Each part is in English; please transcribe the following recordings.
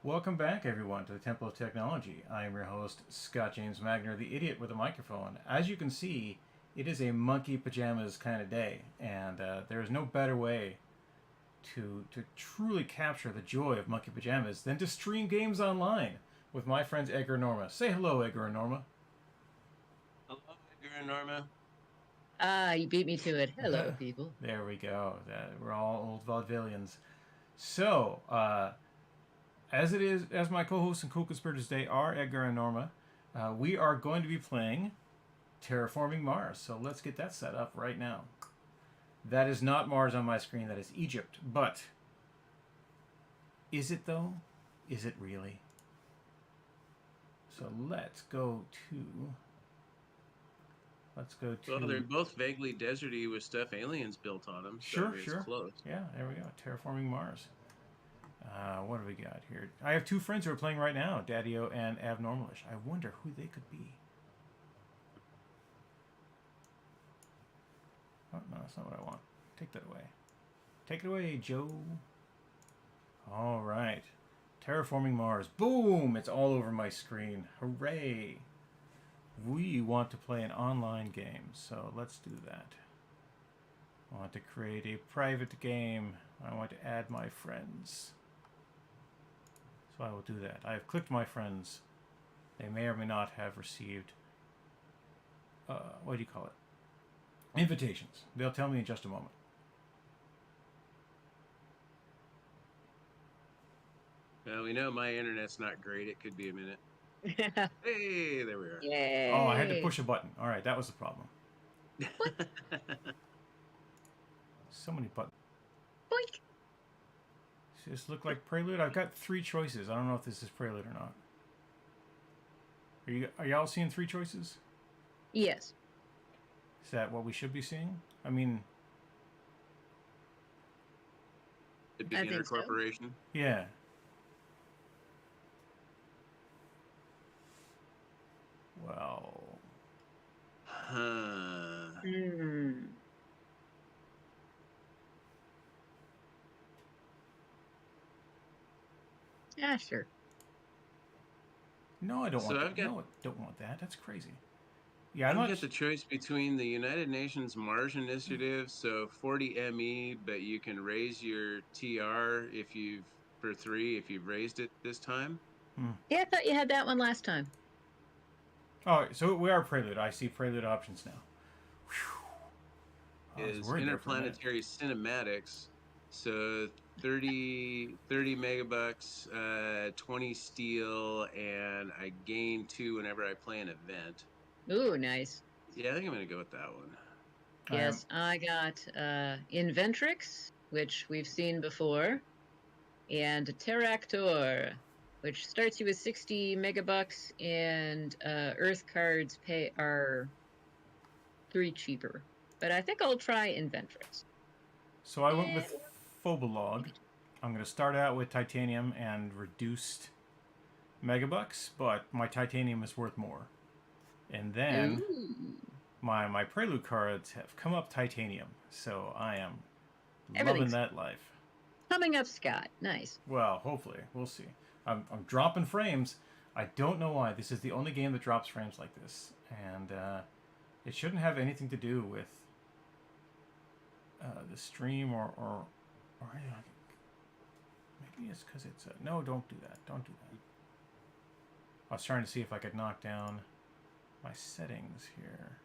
Welcome back, everyone, to the Temple of Technology. I am your host, Scott James Magner, the idiot with a microphone. As you can see, it is a monkey pajamas kind of day, and there is no better way to truly capture the joy of monkey pajamas than to stream games online with my friends Edgar and Norma. Say hello, Edgar and Norma. Hello, Edgar and Norma. Ah, you beat me to it. Hello, people. There we go. We're all old vaudevillians. So, as it is, as my co-hosts and co-conspirators today are Edgar and Norma, we are going to be playing Terraforming Mars. So let's get that set up right now. That is not Mars on my screen. That is Egypt. But is it though? Is it really? So let's go to. Let's go to. Well, they're both vaguely deserty with stuff aliens built on them. Sure, So it's sure. close. Yeah, there we go. Terraforming Mars. What do we got here? I have two friends who are playing right now, Daddio and Abnormalish. I wonder who they could be. Oh, no, that's not what I want. Take that away. Take it away, Joe. All right. Terraforming Mars. Boom! It's all over my screen. Hooray! We want to play an online game, so let's do that. I want to create a private game. I want to add my friends. So I will do that. I have clicked my friends. They may or may not have received, what do you call it? Invitations. They'll tell me in just a moment. Well, we know my internet's not great. It could be a minute. Yay. Hey, there we are. Oh, I had to push a button. All right, that was the problem. What? So many buttons. Boink. Does this look like Prelude? I've got three choices. I don't know if this is Prelude or not. Are y'all seeing three choices? Yes. Is that what we should be seeing? I mean, The I Beginner think so. Corporation. yeah. Well, Huh. Hmm. Yeah, sure. no, I don't So want I've that. got No, I don't want that. That's crazy. Yeah, I'm I've not. got the choice between the United Nations Mars Initiative, so 40 ME, but you can raise your TR if you've for 3 if you've raised it this time. Hmm. Yeah, I thought you had that one last time. All right, so we are Prelude. I see Prelude options now. Whew. I was Is worried there for a minute. interplanetary cinematics. So 30 megabucks, 20 steel, and I gain 2 whenever I play an event. Ooh, nice. Yeah, I think I'm gonna go with that one. Yes, I got Inventrix, which we've seen before, and Terractor, which starts you with 60 megabucks, and Earth cards are 3 cheaper. But I think I'll try Inventrix. So I went with Phobolog. I'm going to start out with titanium and reduced megabucks, but my titanium is worth more. And then Ooh. my prelude cards have come up titanium, so I am loving Everything's that life. coming up, Scott. Nice. Well, hopefully, we'll see. I'm dropping frames. I don't know why. This is the only game that drops frames like this, and it shouldn't have anything to do with the stream or maybe it's because it's no. Don't do that. Don't do that. I was trying to see if I could knock down my settings here.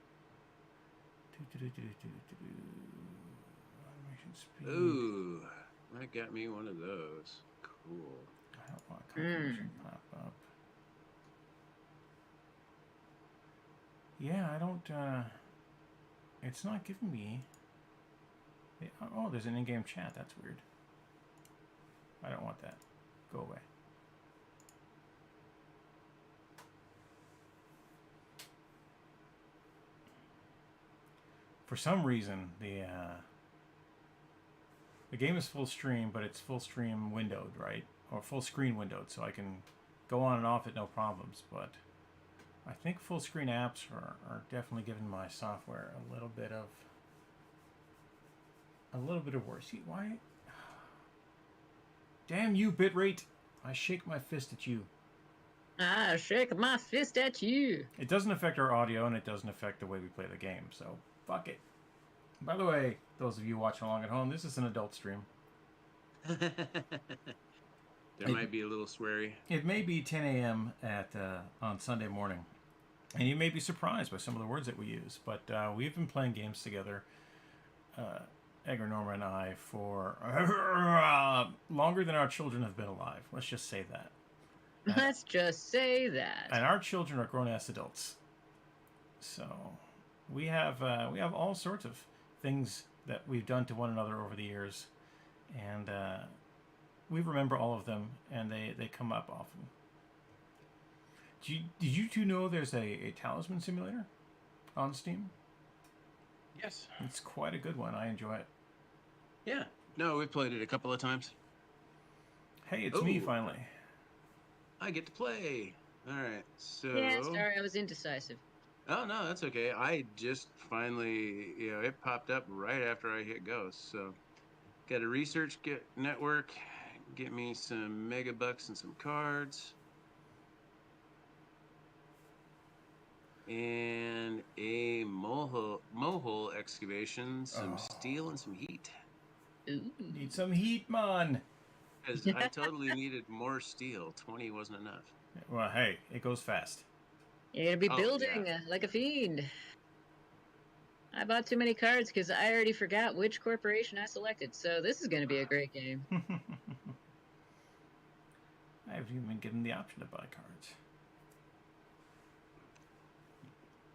Animation speed. Ooh, that got me one of those. Cool. I don't want confirmation pop up. Yeah, I don't. It's not giving me. Oh, there's an in-game chat. That's weird. I don't want that. Go away. For some reason, the game is full stream, but it's full stream windowed, right? Or full screen windowed, so I can go on and off it no problems. But I think full screen apps are definitely giving my software a little bit of worse. See why? Damn you, bitrate! I shake my fist at you. I shake my fist at you. It doesn't affect our audio, and it doesn't affect the way we play the game, so fuck it. By the way, those of you watching along at home, this is an adult stream. There might be a little sweary. It may be 10 a.m. On Sunday morning, and you may be surprised by some of the words that we use, but we've been playing games together, Edgar and Norma and I, for longer than our children have been alive. Let's just say that. Let's just say that. And our children are grown-ass adults. So we have all sorts of things that we've done to one another over the years, and we remember all of them, and they come up often. Did you two know there's a talisman simulator on Steam? Yes. It's quite a good one. I enjoy it. Yeah. No, we've played it a couple of times. Hey, it's me finally. I get to play. All right. So. Yeah, sorry, I was indecisive. Oh, no, that's okay. I just finally, it popped up right after I hit go. So, got a research network. Get me some megabucks and some cards. And a mohole excavation, some steel, and some heat. Ooh. Need some heat, man. Because I totally needed more steel. 20 wasn't enough. Well, hey, it goes fast. You're gonna be building like a fiend. I bought too many cards because I already forgot which corporation I selected, so this is gonna be a great game. I haven't even been given the option to buy cards.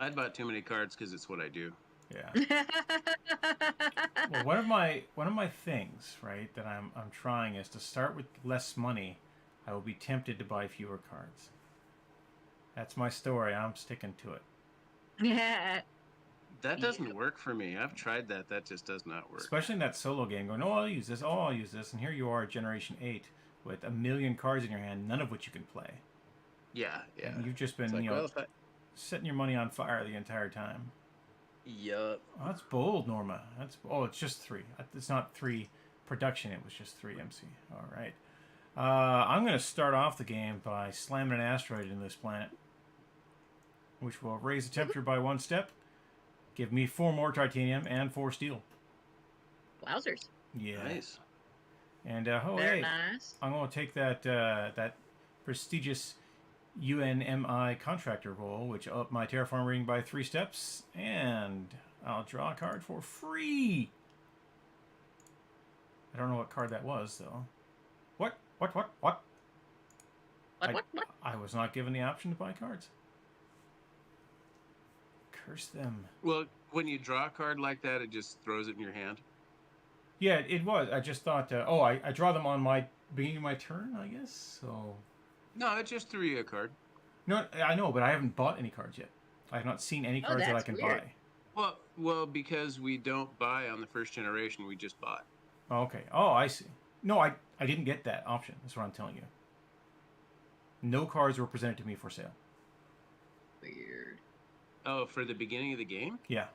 I'd bought too many cards because it's what I do. Yeah. Well, one of my things, right, that I'm trying is to start with less money. I will be tempted to buy fewer cards. That's my story. I'm sticking to it. Yeah. That doesn't work for me. I've tried that. That just does not work. Especially in that solo game, going, oh, I'll use this, oh, I'll use this, and here you are, Generation 8, with 1 million cards in your hand, none of which you can play. Yeah. And you've just been, setting your money on fire the entire time. Yup. Oh, that's bold, Norma. It's just 3. It's not 3 production. It was just 3 MC. All right. I'm going to start off the game by slamming an asteroid into this planet, which will raise the temperature by 1 step, give me 4 more titanium and 4 steel. Wowzers. Yeah. Nice. And Very nice. I'm going to take that prestigious UNMI contractor role, which up my terraform rating by 3 steps, and I'll draw a card for free. I don't know what card that was, though. What? What? I was not given the option to buy cards. Curse them. Well, when you draw a card like that, it just throws it in your hand. Yeah, it was. I just thought, I draw them on my beginning of my turn, I guess, so... No, it just threw you a card. No, I know, but I haven't bought any cards yet. I have not seen any cards that I can weird. buy. Well, because we don't buy on the first generation, we just bought. Oh, okay. Oh, I see. No, I didn't get that option. That's what I'm telling you. No cards were presented to me for sale. Weird. Oh, for the beginning of the game? Yeah.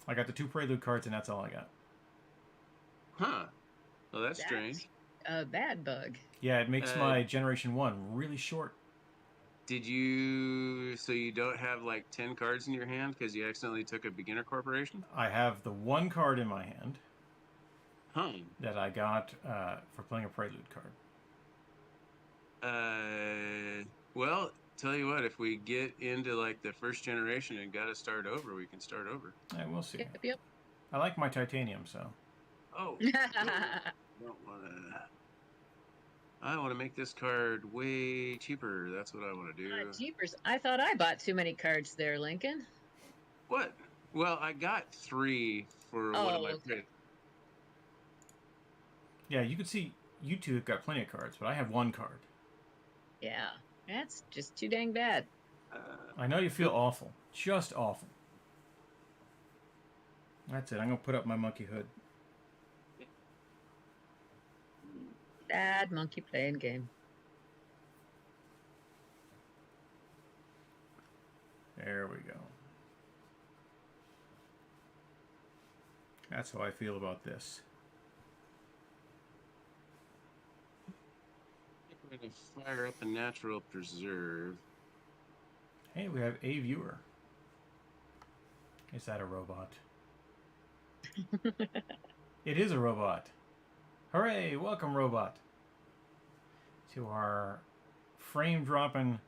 I got the 2 Prelude cards, and that's all I got. Huh. Well, that's strange. A bad bug. Yeah, it makes my Generation 1 really short. So you don't have like 10 cards in your hand because you accidentally took a beginner corporation? I have the 1 card in my hand that I got for playing a Prelude card. Well, tell you what, if we get into like the first generation and got to start over, we can start over. Yeah, we'll see. Yep. I like my titanium, so. Oh. I want to make this card way cheaper. That's what I want to do. Cheapers. I thought I bought too many cards there, Lincoln. What? Well, I got 3 for one of my picks. Yeah, you can see you two have got plenty of cards, but I have 1 card. Yeah, that's just too dang bad. I know you feel awful. Just awful. That's it. I'm going to put up my monkey hood. Bad monkey playing game. There we go. That's how I feel about this. gonna fire up a natural preserve. Hey, we have a viewer. Is that a robot? It is a robot. Hooray! Welcome, robot, to our frame-dropping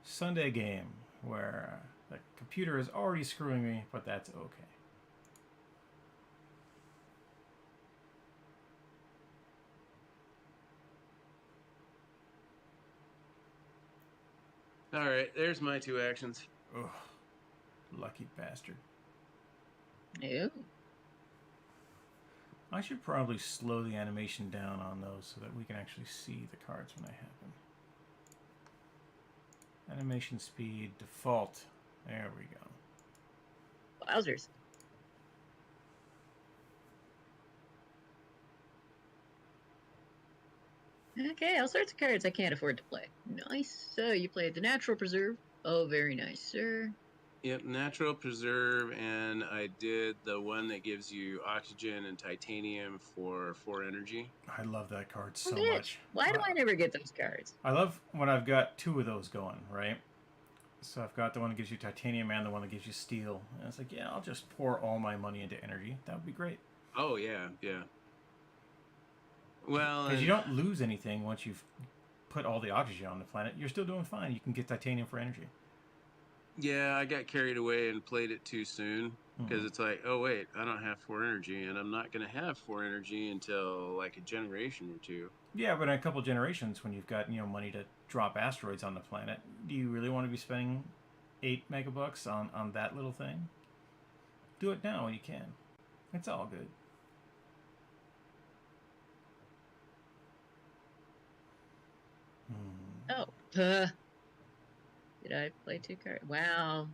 Sunday game where the computer is already screwing me, but that's okay. All right, there's my 2 actions. Ugh, lucky bastard. Ew. I should probably slow the animation down on those so that we can actually see the cards when they happen. Animation speed default. There we go. Wowzers. Okay, all sorts of cards I can't afford to play. Nice. So you played the Natural Preserve. Oh, very nice, sir. Yep, natural preserve, and I did the one that gives you oxygen and titanium for 4 energy. I love that card so Bitch, much. why do I never get those cards? I love when I've got 2 of those going, right? So I've got the one that gives you titanium and the one that gives you steel. And it's like, yeah, I'll just pour all my money into energy. That would be great. Oh, yeah, yeah. Well, Because you don't lose anything once you've put all the oxygen on the planet. You're still doing fine. You can get titanium for energy. yeah, I got carried away and played it too soon because it's like, oh, wait, I don't have 4 energy, and I'm not going to have 4 energy until like a generation or 2. Yeah, but in a couple generations, when you've got money to drop asteroids on the planet, do you really want to be spending 8 megabucks on that little thing? Do it now when you can. It's all good. Oh. Did I play 2 cards? Wow.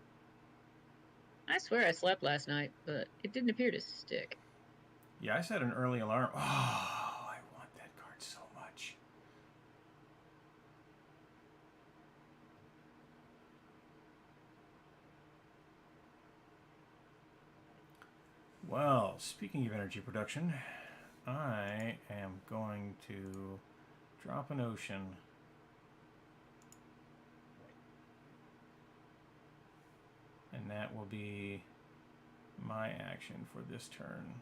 I swear I slept last night, but it didn't appear to stick. Yeah, I set an early alarm. Oh, I want that card so much. Well, speaking of energy production, I am going to drop an ocean. And that will be my action for this turn.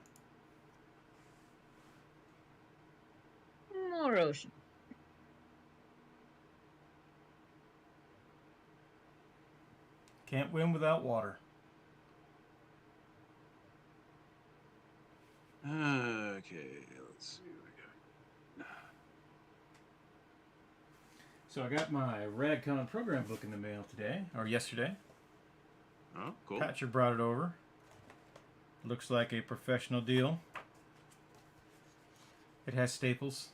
More ocean. Can't win without water. Okay, let's see what we got. So I got my RadCon program book in the mail today, or yesterday. Oh, cool. Patcher brought it over. Looks like a professional deal. It has staples.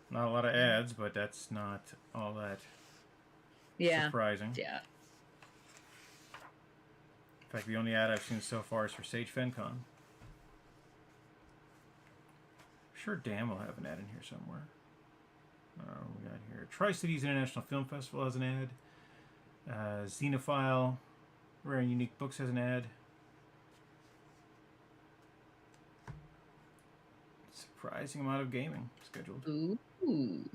Not a lot of ads, but that's not all that surprising. Yeah. In fact, the only ad I've seen so far is for Sage FenCon. Sure, damn, we'll have an ad in here somewhere. We got here Tri-Cities International Film Festival has an ad. Xenophile Rare and Unique Books has an ad. Surprising amount of gaming scheduled. Ooh.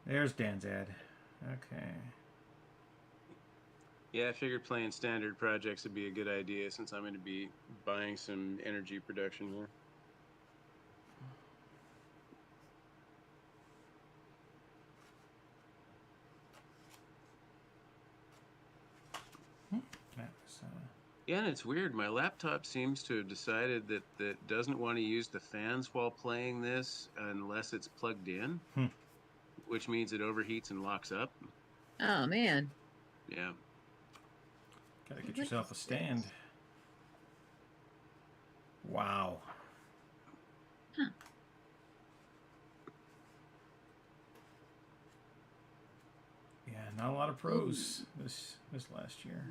There's Dan's ad. Okay. Yeah, I figured playing standard projects would be a good idea since I'm going to be buying some energy production here. Yeah, and it's weird. My laptop seems to have decided that doesn't want to use the fans while playing this unless it's plugged in, which means it overheats and locks up. Oh, man. Yeah. Gotta get yourself a stand. Wow. Huh. Yeah, not a lot of pros this last year.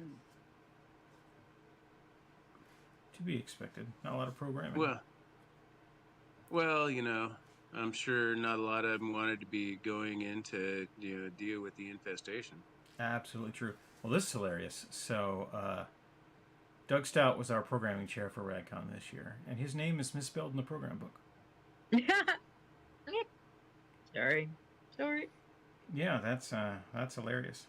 To be expected. Not a lot of programming. Well, I'm sure not a lot of them wanted to be going in to deal with the infestation. Absolutely true. Well, this is hilarious. So, Doug Stout was our programming chair for RadCon this year, and his name is misspelled in the program book. Sorry. Yeah, that's hilarious.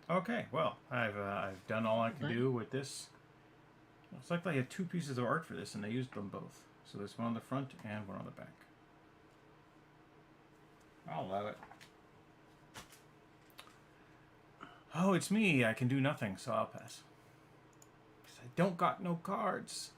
Okay, well, I've done all I can do with this. Looks like they had 2 pieces of art for this, and they used them both. So there's one on the front and one on the back. I'll allow it. Oh, it's me. I can do nothing, so I'll pass. Because I don't got no cards.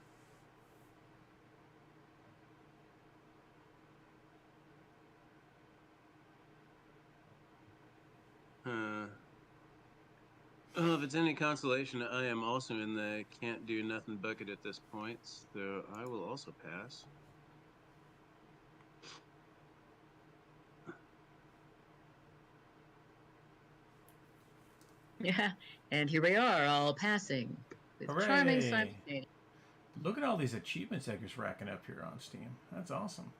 Well, if it's any consolation, I am also in the can't do nothing bucket at this point, so I will also pass. Yeah, and here we are, all passing with Hooray! charming simultaneity. Look at all these achievements Edgar's racking up here on Steam. That's awesome.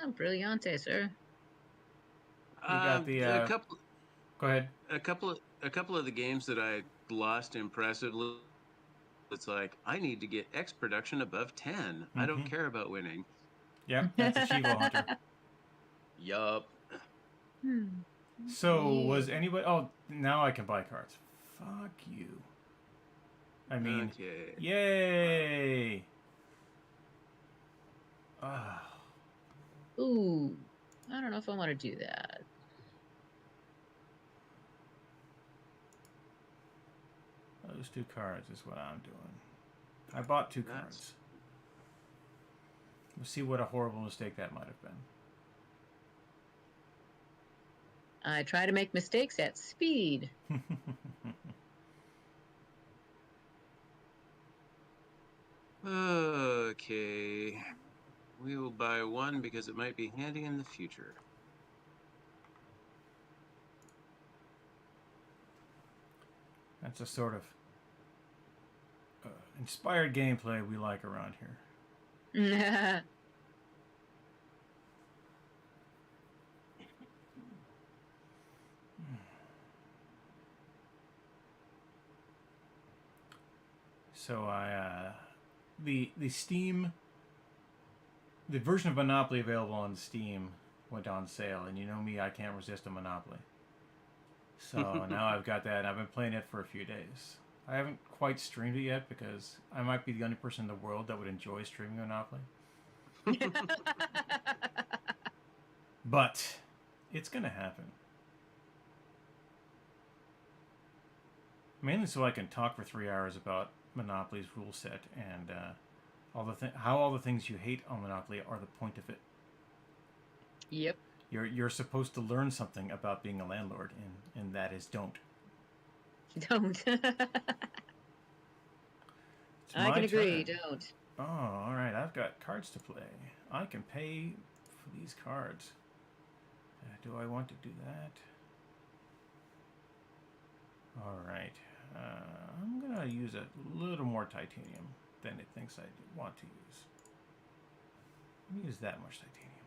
Oh, brillante, sir. You got the a couple. Go ahead. A couple of the games that I lost impressively. It's like I need to get X production above 10. I don't care about winning. Yep, that's a Shivo Hunter. Yup. So was anybody? Oh, now I can buy cards. Fuck you. I mean, Okay. yay! Ah. Ooh, I don't know if I want to do that. Those 2 cards is what I'm doing. I bought 2 cards. We'll see what a horrible mistake that might have been. I try to make mistakes at speed. Okay. We will buy 1 because it might be handy in the future. That's a sort of inspired gameplay we like around here. So the Steam, the version of Monopoly available on Steam went on sale, and you know me, I can't resist a Monopoly. So now I've got that, and I've been playing it for a few days. I haven't quite streamed it yet because I might be the only person in the world that would enjoy streaming Monopoly. But it's gonna happen. Mainly so I can talk for 3 hours about Monopoly's rule set and how all the things you hate on Monopoly are the point of it. Yep. You're supposed to learn something about being a landlord, and that is don't. Don't. I can agree, don't. Oh, all right. I've got cards to play. I can pay for these cards. Do I want to do that? All right. I'm going to use a little more titanium than it thinks I want to use. Let me use that much titanium.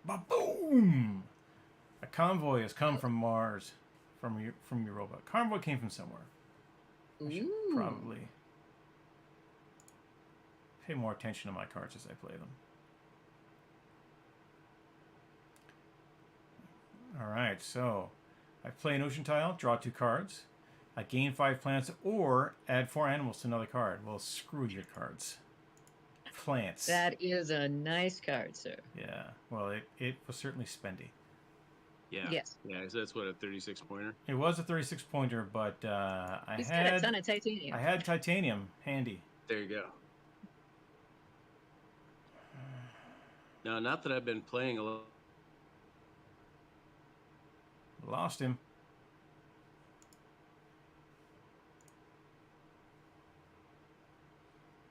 Ba-boom! A convoy has come from Mars, from your robot. Convoy came from somewhere. I should probably pay more attention to my cards as I play them. Alright, so I play an ocean tile, draw 2 cards. I gain 5 plants or add 4 animals to another card. Well, screw your cards. Plants. That is a nice card, sir. Yeah, well, it was certainly spendy. Yeah. Yes. Yeah, so that's what, a 36 pointer? It was a 36 pointer, but He's got a ton of titanium. I had titanium handy. There you go. Now, not that I've been playing a lot. Lost him.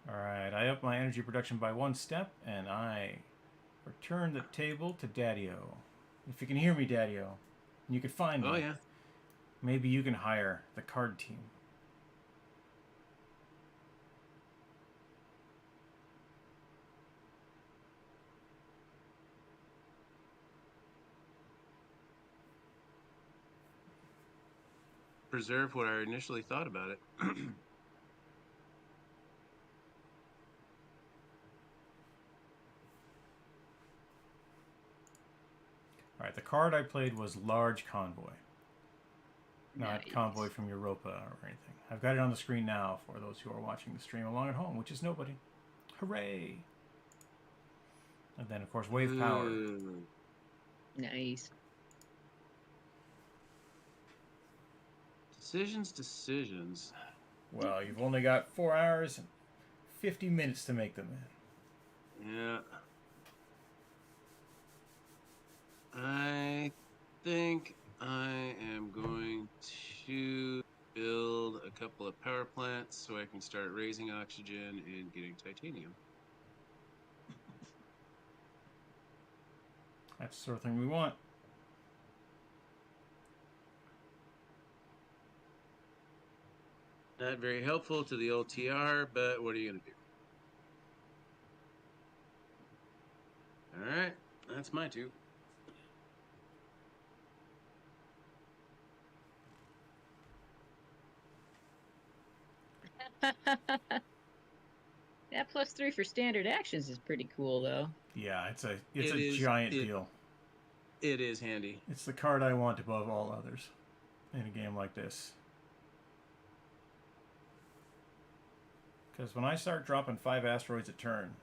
Alright, I up my energy production by 1 step, and I return the table to Daddy-O. If you can hear me, Daddy-O, and you can find me. Oh, yeah. Maybe you can hire the card team. preserve what I initially thought about it. All right, the card I played was Large Convoy. Not Nice. Convoy from Europa or anything. I've got it on the screen now for those who are watching the stream along at home, which is nobody. Hooray! And then, of course, Wave Power. Ooh. Nice. Decisions. Well, you've only got 4 hours and 50 minutes to make them in. Yeah. I think I am going to build a couple of power plants so I can start raising oxygen and getting titanium. That's the sort of thing we want. Not very helpful to the old TR, but what are you going to do? All right, that's my two. That +3 for standard actions is pretty cool, though. Yeah, it's a giant deal. It is handy. It's the card I want above all others in a game like this. Because when I start dropping 5 asteroids a turn,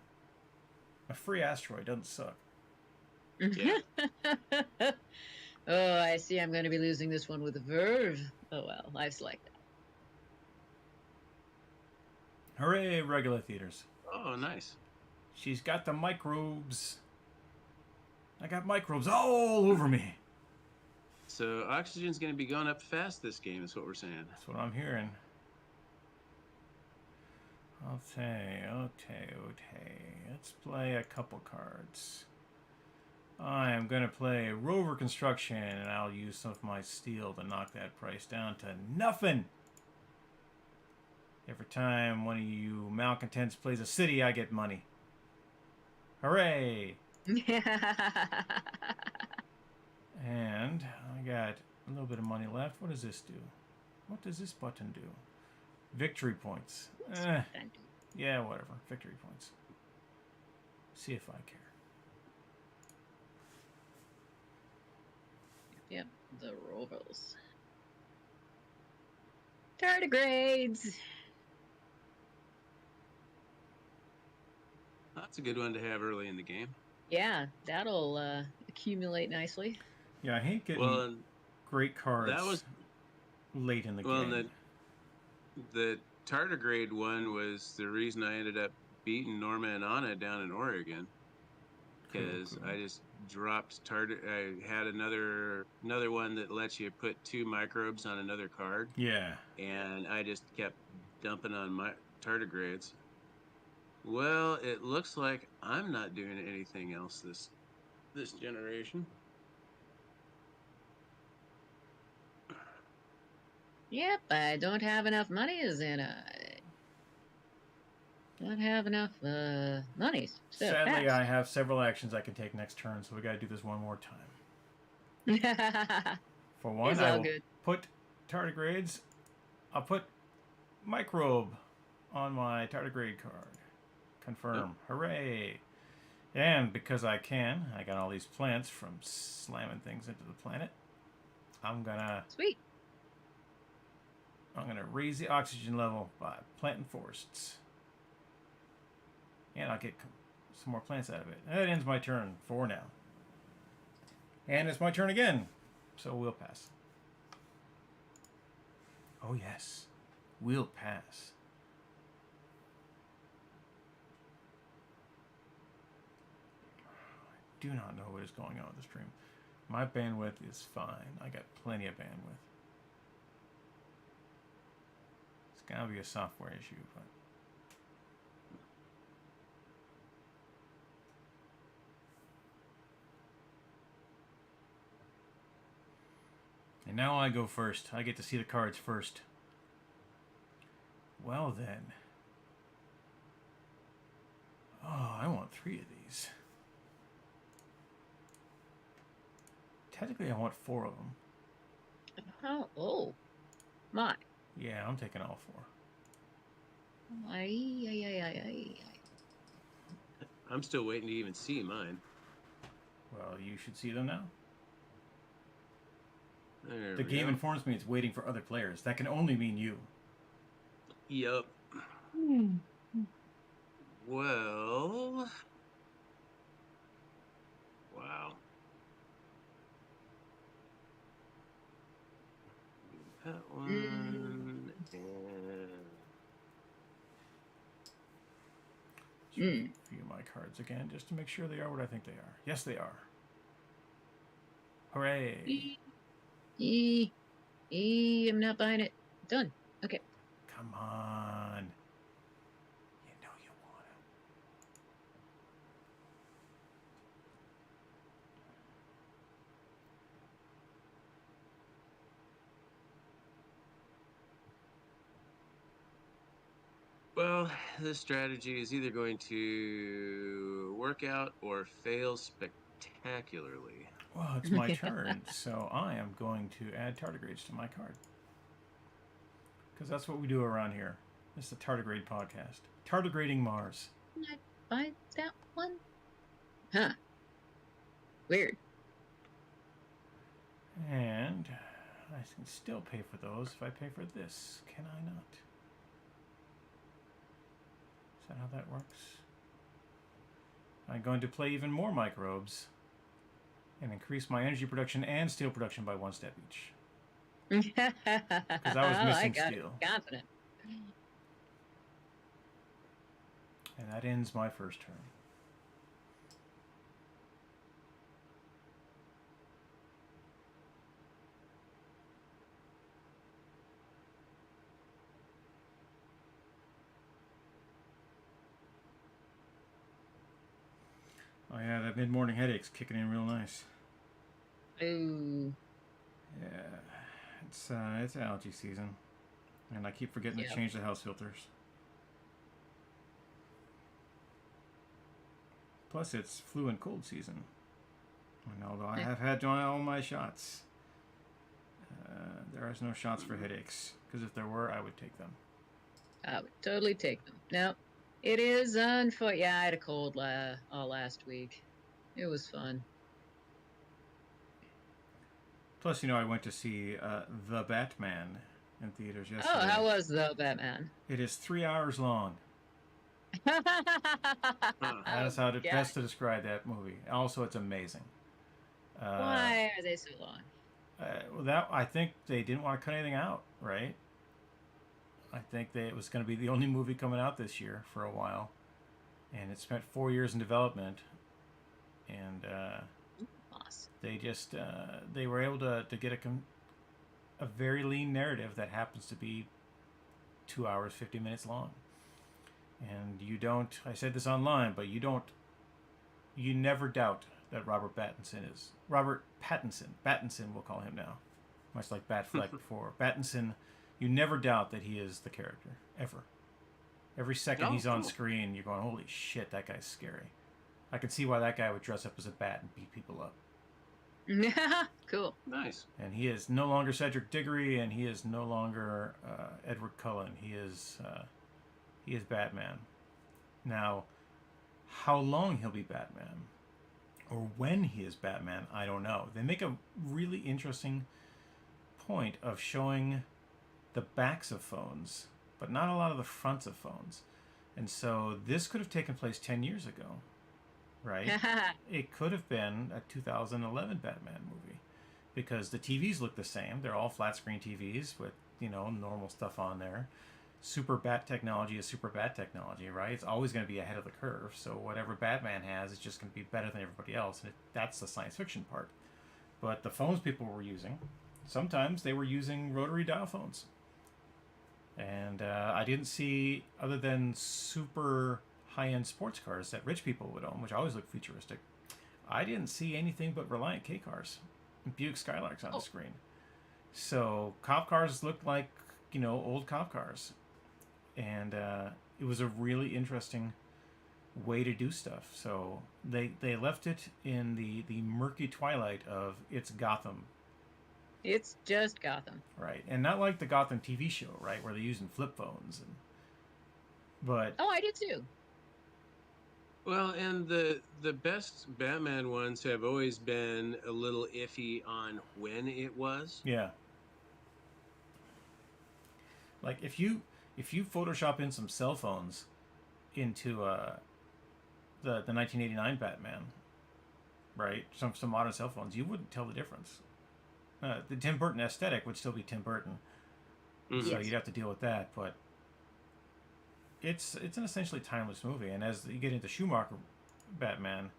a free asteroid doesn't suck. Yeah. Oh, I see. I'm going to be losing this one with a verve. Oh well, I've selected. Hooray, regular theaters. Oh, nice. She's got the microbes. I got microbes all over me. So oxygen's going to be going up fast this game, is what we're saying. That's what I'm hearing. Okay. Let's play a couple cards. I am going to play Rover Construction, and I'll use some of my steel to knock that price down to nothing. Every time one of you malcontents plays a city, I get money. Hooray! And I got a little bit of money left. What does this do? What does this button do? Victory points. Yeah, whatever. Victory points. See if I care. Yep, the rovers. Tardigrades. That's a good one to have early in the game. Yeah, that'll accumulate nicely. Yeah, I hate getting great cards that was late in the well, game. and the tardigrade one was the reason I ended up beating Norma and Anna down in Oregon. Because Cool. I just dropped I had another one that lets you put 2 microbes on another card. Yeah. And I just kept dumping on my tardigrades. Well, it looks like I'm not doing anything else this generation. Yep, I don't have enough money, and I don't have enough monies. So Sadly, fast. I have several actions I can take next turn, so we got to do this one more time. For one, It's I all will good. put tardigrades. I'll put microbe on my tardigrade card. Confirm. Yep. Hooray! And because I can, I got all these plants from slamming things into the planet. I'm gonna raise the oxygen level by planting forests. And I'll get some more plants out of it. And that ends my turn for now. And it's my turn again. So we'll pass. Oh yes. We'll pass. I do not know what is going on with the stream. My bandwidth is fine. I got plenty of bandwidth. It's gotta be a software issue, but and now I go first. I get to see the cards first. Well then. Oh, I want 3 of these. Technically, I want 4 of them. Oh. My. Yeah, I'm taking all 4. Aye. I'm still waiting to even see mine. Well, you should see them now. There The we game go. informs me it's waiting for other players. That can only mean you. Yup. Well. Wow. Do that one. And View my cards again just to make sure they are what I think they are. Yes, they are. Hooray! I'm not buying it. Done. Okay. Come on. You know you want it. well, this strategy is either going to work out or fail spectacularly. Well, it's my turn, so I am going to add tardigrades to my card. Because that's what we do around here. It's the Tardigrade podcast. Tardigrading Mars. Can I buy that one? Huh. Weird. And I can still pay for those if I pay for this. Can I not? Is that how that works? I'm going to play even more microbes and increase my energy production and steel production by 1 step each. Because I was missing steel. Confident. And that ends my first turn. Oh yeah, that mid-morning headache's kicking in real nice. Ooh. Yeah, it's allergy season, and I keep forgetting to change the house filters. Plus, it's flu and cold season. And although I have had all my shots, there is no shots for headaches. Because if there were, I would take them. I would totally take them. No, it is unfortunate. Yeah, I had a cold all last week. It was fun. Plus, I went to see The Batman in theaters yesterday. Oh, how was The Batman? It is 3 hours long. That's how best to describe that movie. Also, it's amazing. Why are they so long? I think they didn't want to cut anything out, right? I think it was going to be the only movie coming out this year for a while, and it spent 4 years in development, and they just they were able to get a very lean narrative that happens to be 2 hours 50 minutes long. And you don't, I said this online, but you never doubt that Robert Pattinson, we'll call him now, much like Batfleck before. Pattinson, you never doubt that he is the character, ever. Every second he's on screen, you're going, holy shit, that guy's scary. I can see why that guy would dress up as a bat and beat people up. Cool. Nice. And he is no longer Cedric Diggory, and he is no longer Edward Cullen. He is Batman. Now, how long he'll be Batman, or when he is Batman, I don't know. They make a really interesting point of showing the backs of phones, but not a lot of the fronts of phones. And so this could have taken place 10 years ago, right? It could have been a 2011 Batman movie, because the TVs look the same. They're all flat screen TVs with, normal stuff on there. Super bat technology is super bat technology, right? It's always going to be ahead of the curve. So whatever Batman has is just going to be better than everybody else. And that's the science fiction part. But the phones people were using, sometimes they were using rotary dial phones. And I didn't see, other than super high-end sports cars that rich people would own, which always look futuristic, I didn't see anything but Reliant K cars and Buick Skylarks on the screen. So cop cars looked like, old cop cars. And it was a really interesting way to do stuff. So they left it in the murky twilight of it's Gotham. It's just Gotham. Right, and not like the Gotham TV show, right, where they're using flip phones. But Oh, I do too. Well, and the best Batman ones have always been a little iffy on when it was. yeah, like if you Photoshop in some cell phones into the 1989 Batman, right? Some modern cell phones, you wouldn't tell the difference. The Tim Burton aesthetic would still be Tim Burton, Mhm. so Yes. you'd have to deal with that. But it's an essentially timeless movie, and as you get into Schumacher Batman,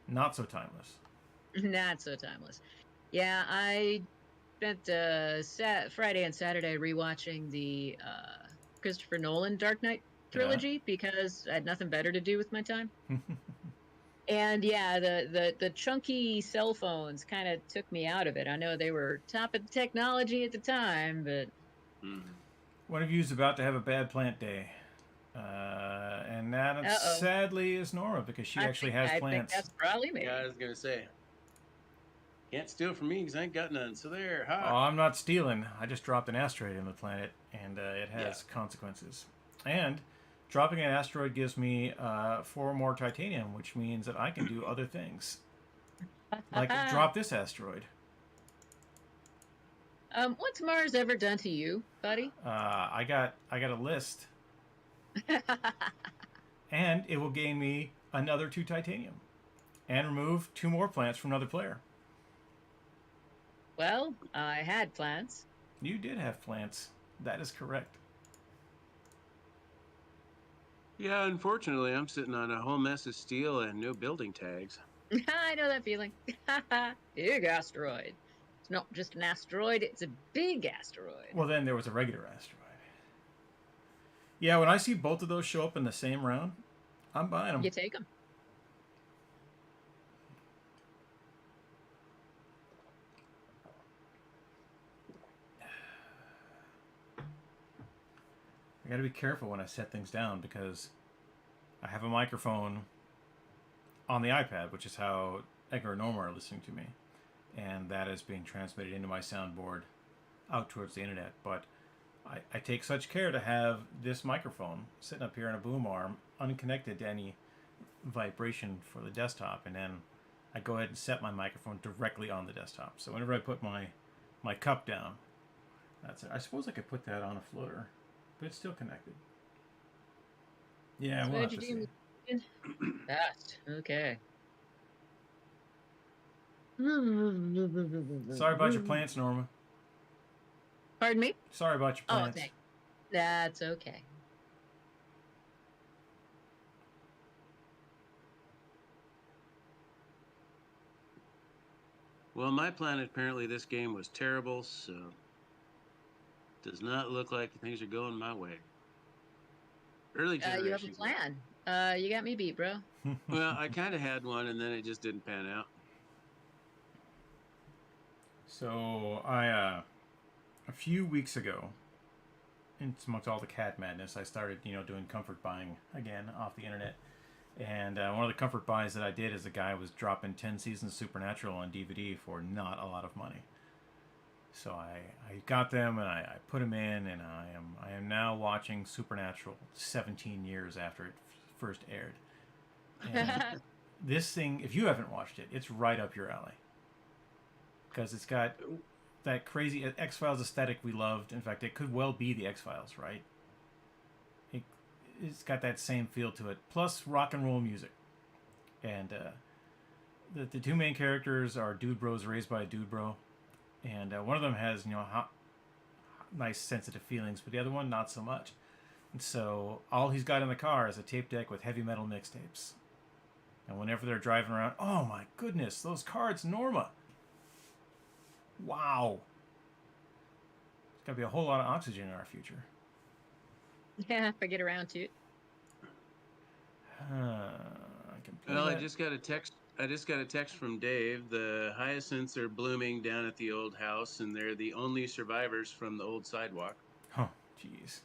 not so timeless. Not so timeless. Yeah, I spent Friday and Saturday rewatching the Christopher Nolan Dark Knight Yeah. trilogy because I had nothing better to do with my time. And yeah, the chunky cell phones kind of took me out of it. I know they were top of the technology at the time, but Mhm. One of you is about to have a bad plant day. And that uh-oh. sadly is Nora because she actually has I think plants. that's probably me. Yeah, I was gonna say, can't steal from me because I ain't got none. So there, Oh, ha. I'm not stealing. I just dropped an asteroid on the planet, and it has consequences. And dropping an asteroid gives me 4 more titanium, which means that I can do other things, like drop this asteroid. What's Mars ever done to you, buddy? I got a list, and it will gain me another 2 titanium, and remove 2 more plants from another player. Well, I had plans. You did have plants. That is correct. Yeah, unfortunately, I'm sitting on a whole mess of steel and no building tags. I know that feeling. Big asteroid. It's not just an asteroid, it's a big asteroid. Well, then there was a regular asteroid. Yeah, when I see both of those show up in the same round, I'm buying them. You take them. I got to be careful when I set things down because I have a microphone on the iPad, which is how Edgar and Norma are listening to me, and that is being transmitted into my soundboard out towards the internet. But I take such care to have this microphone sitting up here in a boom arm, unconnected to any vibration for the desktop, and then I go ahead and set my microphone directly on the desktop. So whenever I put my cup down, that's it. I suppose I could put that on a floater, but it's still connected. Yeah, So we'll what have did to you see. do? Fast. Okay. Sorry about your plants, Norma. Pardon me? Sorry about your Oh, plants. thanks. That's okay. Well, my plan apparently this game was terrible, so does not look like things are going my way. Early You have a generations. plan. You got me beat, bro. Well, I kind of had one, and then it just didn't pan out. So a few weeks ago, amongst all the cat madness, I started doing comfort buying again off the internet. And one of the comfort buys that I did is a guy was dropping 10 seasons of Supernatural on DVD for not a lot of money. So I got them and I put them in, and I am now watching Supernatural 17 years after it first aired. And this thing, if you haven't watched it, it's right up your alley. Because it's got that crazy X-Files aesthetic we loved. In fact, it could well be the X-Files, right? It's got that same feel to it. Plus rock and roll music. And the 2 main characters are dude bros raised by a dude bro. And one of them has, nice sensitive feelings, but the other one, not so much. And so all he's got in the car is a tape deck with heavy metal mixtapes. And whenever they're driving around, oh my goodness, those cards, Norma. Wow. There's got to be a whole lot of oxygen in our future. Yeah, if I get around to it. Well, I just got a text from Dave. The hyacinths are blooming down at the old house, and they're the only survivors from the old sidewalk. Oh, jeez.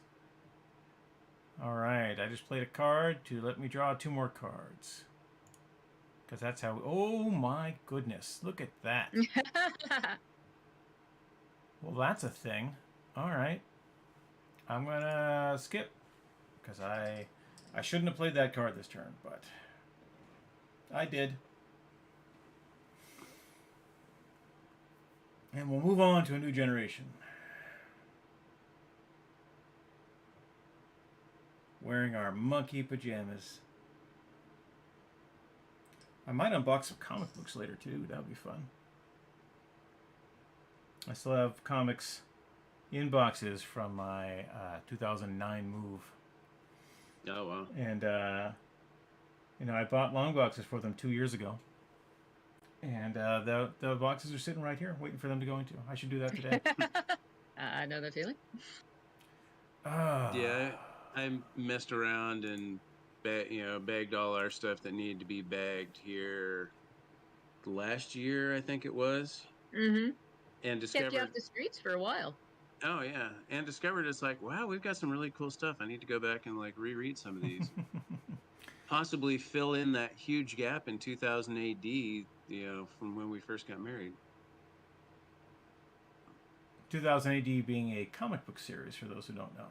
All right, I just played a card to let me draw 2 more cards. Because that's how... Oh, my goodness. Look at that. Well, that's a thing. All right. I'm gonna skip because I shouldn't have played that card this turn, but I did. And we'll move on to a new generation. Wearing our monkey pajamas. I might unbox some comic books later too. That would be fun. I still have comics in boxes from my 2009 move. Oh, wow. And, I bought long boxes for them 2 years ago. And the boxes are sitting right here, waiting for them to go into. I should do that today. I know that feeling. Yeah, I messed around and bagged all our stuff that needed to be bagged here last year, I think it was, Mm-hmm. and Kept you discovered. off the streets for a while. Oh yeah, and discovered it's like, wow, we've got some really cool stuff. I need to go back and like reread some of these, possibly fill in that huge gap in 2000 AD, from when we first got married. 2000 AD being a comic book series, for those who don't know.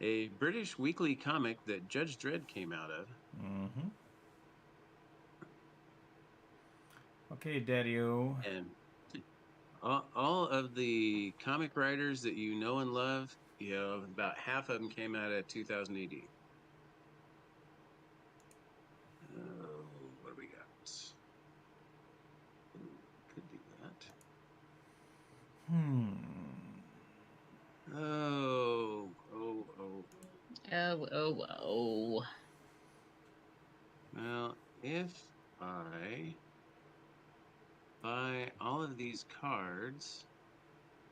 A British weekly comic that Judge Dredd came out of. Mm-hmm. Okay, Daddy-O. And all of the comic writers that you know and love, about half of them came out of 2000 AD. What do we got? Could do that. Oh. Well, if I buy all of these cards,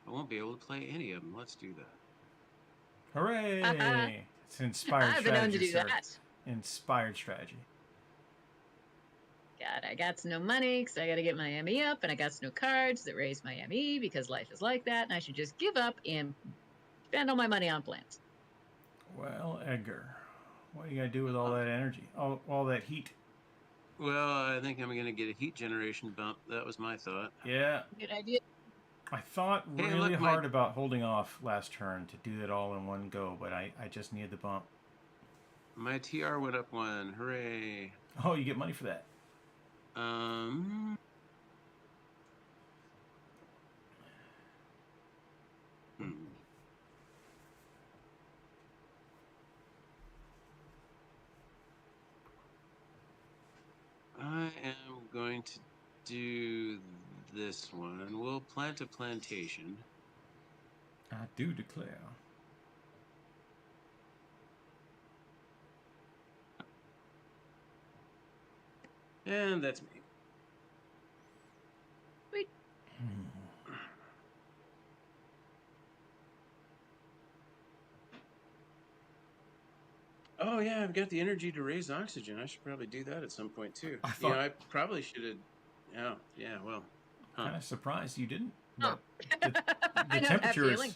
I won't be able to play any of them. Let's do that. Hooray! It's inspired I've been known to strategy, do sir. that. Inspired strategy. God, I got no money because I got to get my ME up, and I got no cards that raise my ME because life is like that, and I should just give up and spend all my money on plants. Well, Edgar, what are you going to do with all that energy? All that heat? Well, I think I'm going to get a heat generation bump. That was my thought. Yeah. Good idea. I thought really hard about holding off last turn to do it all in one go, but I just needed the bump. My TR went up 1. Hooray. Oh, you get money for that. I am going to do this one. We'll plant a plantation. I do declare. And that's me. Wait. Oh yeah, I've got the energy to raise oxygen. I should probably do that at some point too. I probably should have. Yeah. Well, kind of surprised you didn't. Oh. The I know temperature that feeling.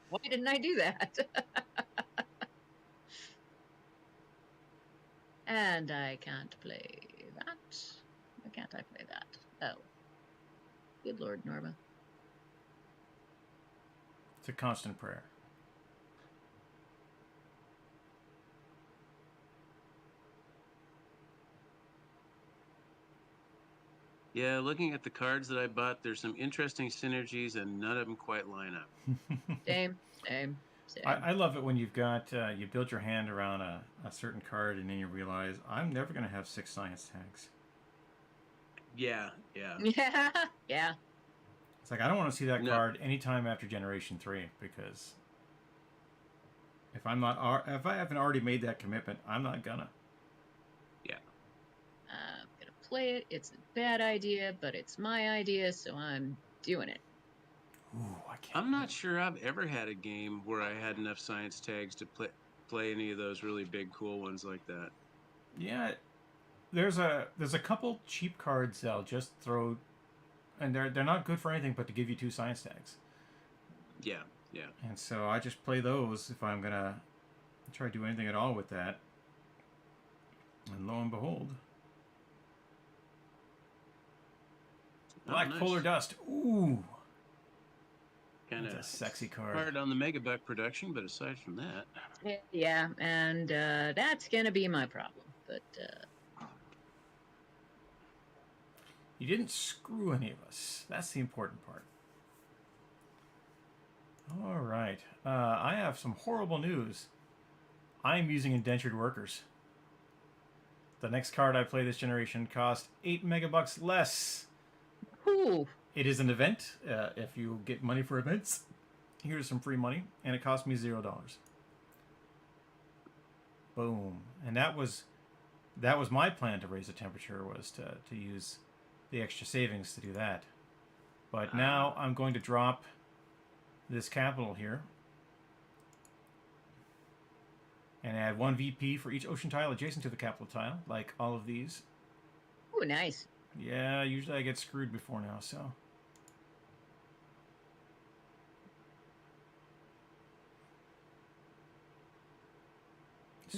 Why didn't I do that? And I can't play that. Why can't I play that? Oh. Good Lord, Norma. It's a constant prayer. Yeah, looking at the cards that I bought, there's some interesting synergies, and none of them quite line up. Same. I love it when you've got you build your hand around a certain card, and then you realize I'm never going to have 6 science tags. Yeah. Yeah. It's like I don't want to see that card anytime after Generation 3 because if I haven't already made that commitment, I'm not gonna. Yeah. I'm gonna play it. It's a bad idea, but it's my idea, so I'm doing it. Ooh, I can't. I'm not sure I've ever had a game where I had enough science tags to play any of those really big, cool ones like that. Yeah, there's a couple cheap cards that'll just throw, and they're not good for anything but to give you 2 science tags. Yeah. And so I just play those if I'm gonna try to do anything at all with that. And lo and behold, black polar dust. Ooh. Kind That's of a sexy card. hard on the megabuck production, but aside from that, Yeah, and that's gonna be my problem. But You didn't screw any of us. That's the important part. All right. I have some horrible news. I'm using indentured workers. The next card I play this generation cost 8 megabucks less. whew, It is an event. If you get money for events, here's some free money, and it cost me $0. Boom. And that was my plan to raise the temperature, was to use the extra savings to do that. But now I'm going to drop this capital here and add 1 VP for each ocean tile adjacent to the capital tile, like all of these. ooh, nice. Yeah, usually I get screwed before now, so.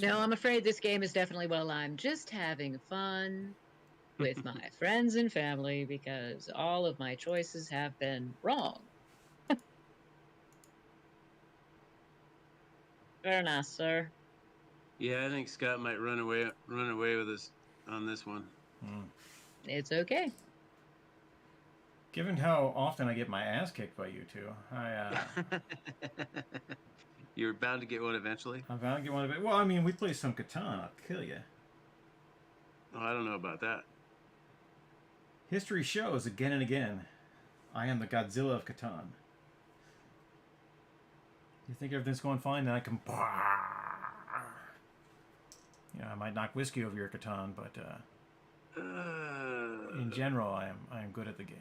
No, I'm afraid this game is definitely, well, I'm just having fun with my friends and family because all of my choices have been wrong. Very nice, sir. yeah, I think Scott might run away with us on this one. It's okay. Given how often I get my ass kicked by you two, You're bound to get one eventually. I'm bound to get one of it. Well, I mean, we play some Catan. I'll kill you. Oh, I don't know about that. History shows again and again, I am the Godzilla of Catan. You think everything's going fine, then I can. Yeah, I might knock whiskey over your Catan, but in general, I am good at the game.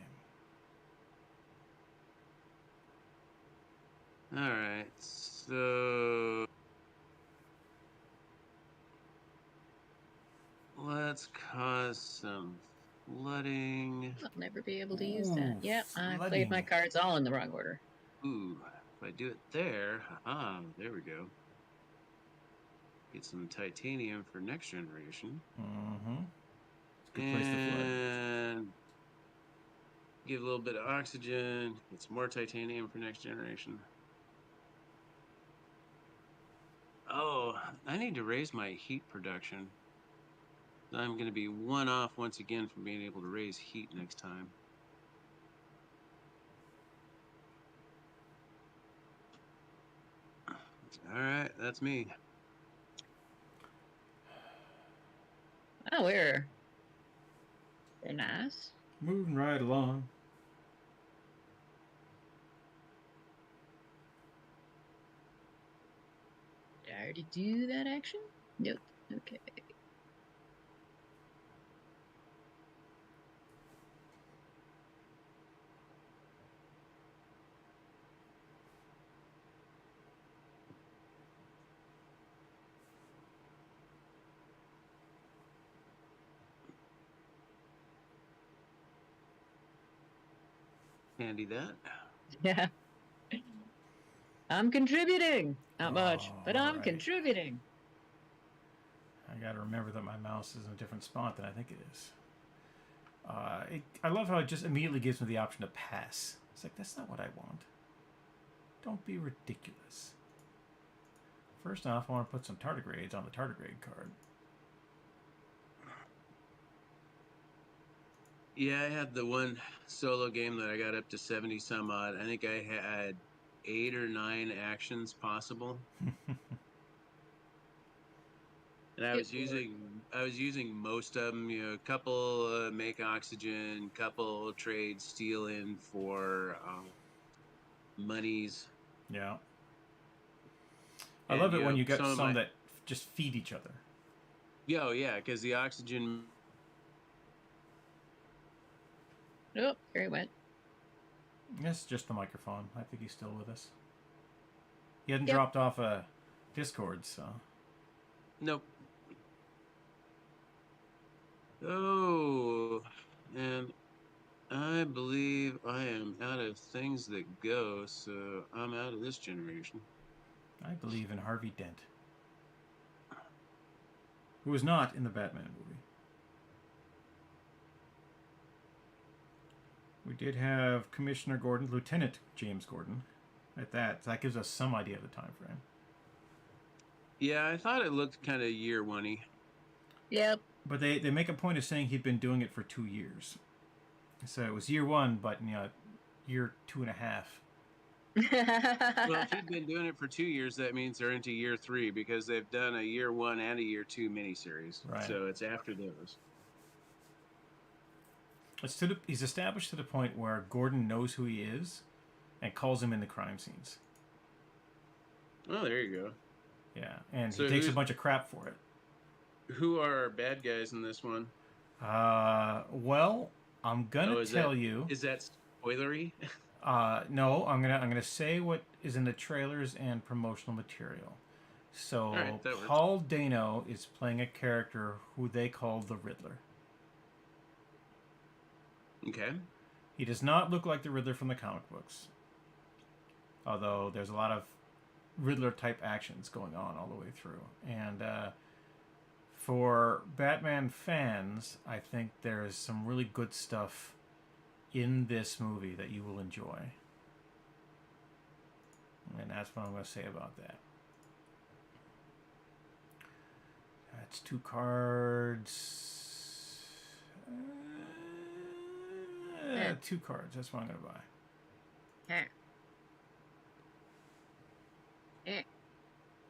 All right, so let's cause some flooding. I'll never be able to use that. Ooh, Yep, I played flooding. my cards all in the wrong order. Ooh, if I do it there, there we go. Get some titanium for next generation. Mm-hmm. It's a good place to flood. And give a little bit of oxygen. Get some more titanium for next generation. Oh, I need to raise my heat production. I'm going to be one off once again from being able to raise heat next time. All right, that's me. Oh, we're nice. Moving right along. Did I already do that action? Nope. Okay. Handy that. Yeah. I'm contributing. Not much, but I'm Alright. contributing. I gotta remember that my mouse is in a different spot than I think it is. I love how it just immediately gives me the option to pass. It's like, that's not what I want. Don't be ridiculous. First off, I want to put some tardigrades on the tardigrade card. Yeah, I had the one solo game that I got up to 70 some odd. I think I had 8 or 9 actions possible. And I was using most of them, you know, a couple make oxygen, couple trade steel in for monies. Yeah. I And, love it you when know, you get some of some my- that just feed each other. Yeah, oh, yeah, because the oxygen. Oh, very wet. It's just the microphone. I think he's still with us. He hadn't Yep. dropped off a Discord, so. Nope. Oh, and I believe I am out of things that go, so I'm out of this generation. I believe in Harvey Dent, who was not in the Batman movie. We did have Commissioner Gordon, Lieutenant James Gordon, at that. So that gives us some idea of the time frame. Yeah, I thought it looked kind of year one-y. Yep. But they make a point of saying he'd been doing it for 2 years. So it was year one, but year 2.5. Well, if he'd been doing it for 2 years, that means they're into year 3 because they've done a year 1 and a year 2 miniseries. Right. So it's after those. He's established to the point where Gordon knows who he is and calls him in the crime scenes. Oh, there you go. Yeah, and So he takes a bunch of crap for it. Who are our bad guys in this one? Well, I'm gonna tell you. Is that spoilery? No, I'm gonna say what is in the trailers and promotional material. So Right, Paul Dano is playing a character who they call the Riddler. Okay. He does not look like the Riddler from the comic books, although there's a lot of Riddler type actions going on all the way through. And for Batman fans, I think there's some really good stuff in this movie that you will enjoy. And that's what I'm going to say about that. That's 2 cards. 2 cards. That's what I'm going to buy.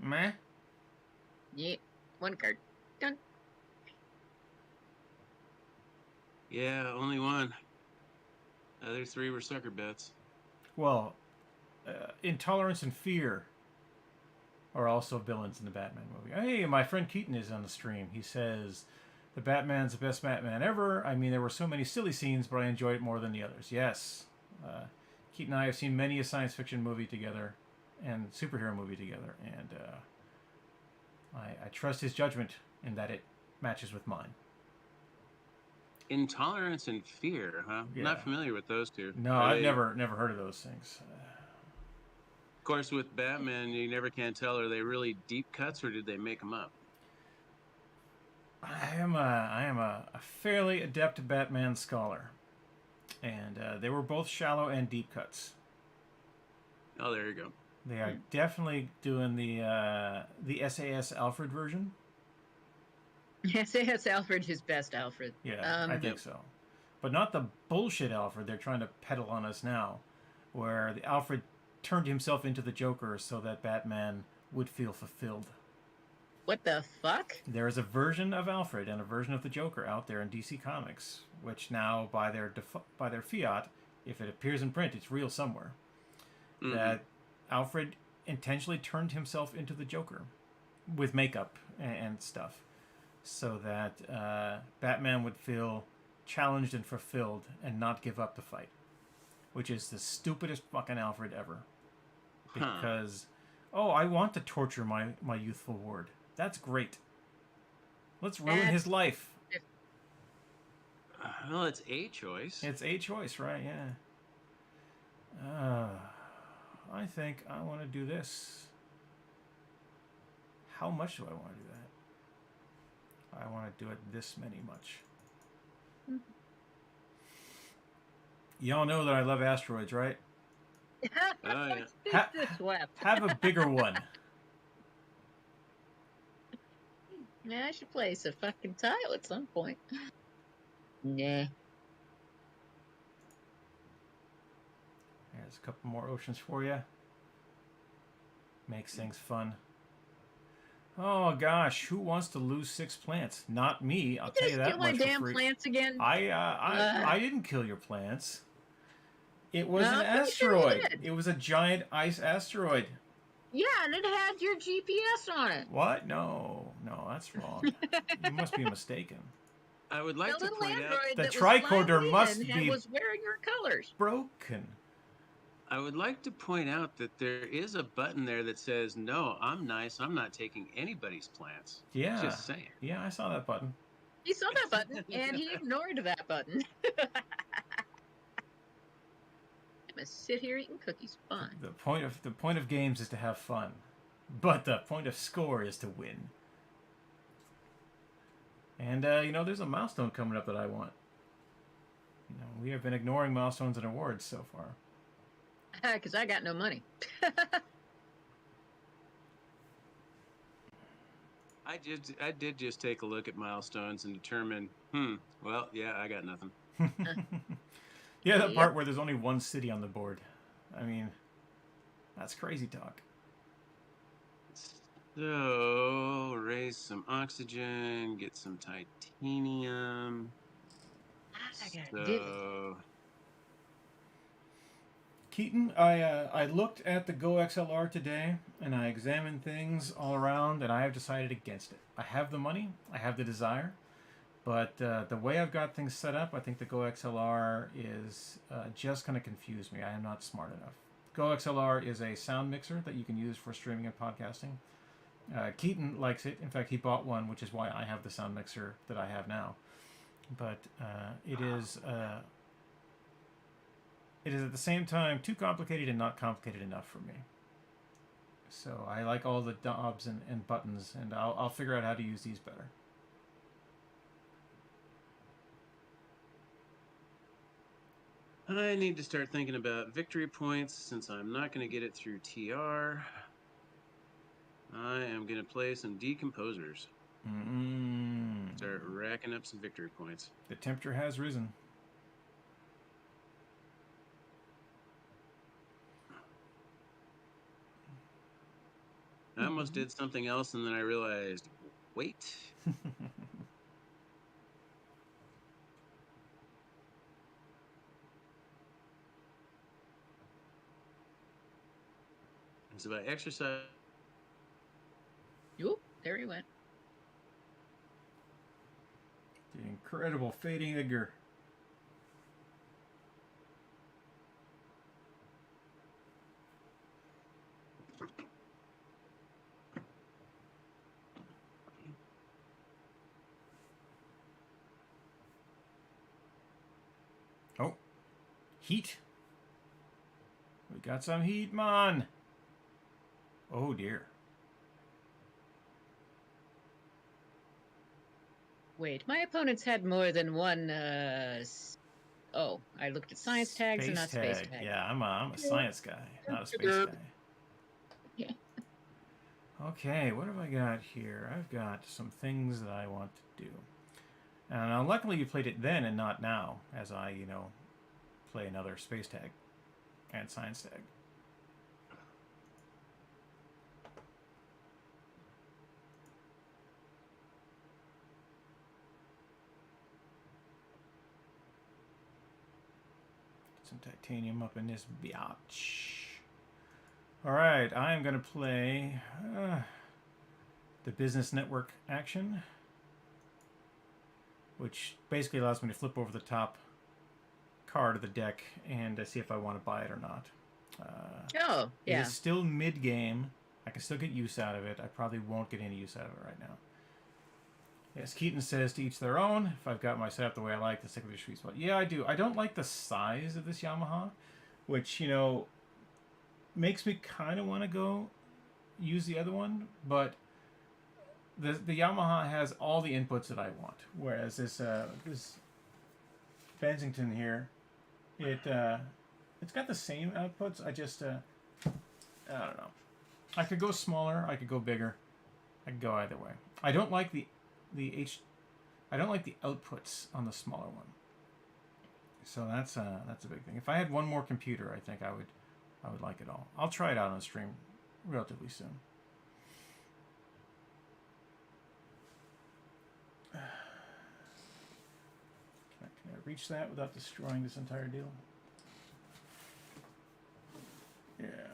Meh? Yeah. 1 card. Done. Yeah, only one. Other 3 were sucker bets. Well, intolerance and fear are also villains in the Batman movie. Hey, my friend Keaton is on the stream. He says, the Batman's the best Batman ever. I mean, there were so many silly scenes, but I enjoyed it more than the others. Yes. Keaton and I have seen many a science fiction movie together and superhero movie together, and I trust his judgment in that it matches with mine. Intolerance and fear, huh? Yeah. Not familiar with those two. No, I've never heard of those things. Of course, with Batman, you never can tell, are they really deep cuts or did they make them up? I am a fairly adept Batman scholar, and they were both shallow and deep cuts. Oh, there you go. They are definitely doing the SAS Alfred version. SAS Alfred is best Alfred. Yeah, I think so. But not the bullshit Alfred they're trying to peddle on us now, where the Alfred turned himself into the Joker so that Batman would feel fulfilled. What the fuck? There is a version of Alfred and a version of the Joker out there in DC Comics, which now, by their fiat, if it appears in print, it's real somewhere. Mm-hmm. That Alfred intentionally turned himself into the Joker with makeup and stuff, so that Batman would feel challenged and fulfilled and not give up the fight, which is the stupidest fucking Alfred ever. Because, I want to torture my youthful ward. That's great. Let's ruin his life. Well, it's a choice. It's a choice, right? Yeah. I think I want to do this. How much do I want to do that? I want to do it this many much. Y'all know that I love asteroids, right? Yeah. Have a bigger one. Yeah, I should place a fucking tile at some point. Nah. There's a couple more oceans for you. Makes things fun. Oh gosh, who wants to lose 6 plants? Not me. I'll tell you that much for free. Kill my damn plants again. I didn't kill your plants. It was an asteroid. Sure it was a giant ice asteroid. Yeah, and it had your GPS on it. What? No, that's wrong. You must be mistaken. I would like to point out the tricorder must be was wearing your colors. Broken. I would like to point out that there is a button there that says, "No, I'm nice. I'm not taking anybody's plants." Yeah. Just saying. Yeah, I saw that button. He saw that button, and he ignored that button. I'm gonna sit here eating cookies. Fine. The point of games is to have fun, but the point of score is to win. And there's a milestone coming up that I want. We have been ignoring milestones and awards so far. Because I got no money. I did just take a look at milestones and determine, well, yeah, I got nothing. Yeah, that part Yep. where there's only one city on the board. I mean, that's crazy talk. So, raise some oxygen, get some titanium. I got a divot. So, Keaton, I looked at the Go XLR today, and I examined things all around, and I have decided against it. I have the money, I have the desire, but the way I've got things set up, I think the Go XLR is just going to confuse me. I am not smart enough. Go XLR is a sound mixer that you can use for streaming and podcasting. Keaton likes it. In fact, he bought one, which is why I have the sound mixer that I have now. But it is at the same time too complicated and not complicated enough for me. So I like all the knobs and buttons, and I'll figure out how to use these better. I need to start thinking about victory points since I'm not going to get it through TR. I am going to play some decomposers. Start racking up some victory points. The temperature has risen. I almost did something else and then I realized, wait. It's about exercise. Oop, there he went. The incredible fading Edgar. Oh, heat. We got some heat, man. Oh dear. Wait, my opponents had more than one. Oh, I looked at science tags and not space tags. Yeah, I'm a science guy, not a space guy. Yeah. Okay, what have I got here? I've got some things that I want to do. And luckily you played it then and not now, as I, play another space tag and science tag. Some titanium up in this biatch. Alright, I am going to play the business network action, which basically allows me to flip over the top card of the deck and see if I want to buy it or not. Oh, yeah. It is still mid-game. I can still get use out of it. I probably won't get any use out of it right now. Yes, Keaton says to each their own. If I've got my setup the way I like, to stick with your sweet spot. Yeah, I do. I don't like the size of this Yamaha, which, makes me kind of want to go use the other one, but the Yamaha has all the inputs that I want, whereas this Bensington here, it's got the same outputs. I just I don't know. I could go smaller. I could go bigger. I could go either way. I don't like I don't like the outputs on the smaller one. So that's a big thing. If I had one more computer, I think I would like it all. I'll try it out on stream relatively soon. Can I reach that without destroying this entire deal? Yeah.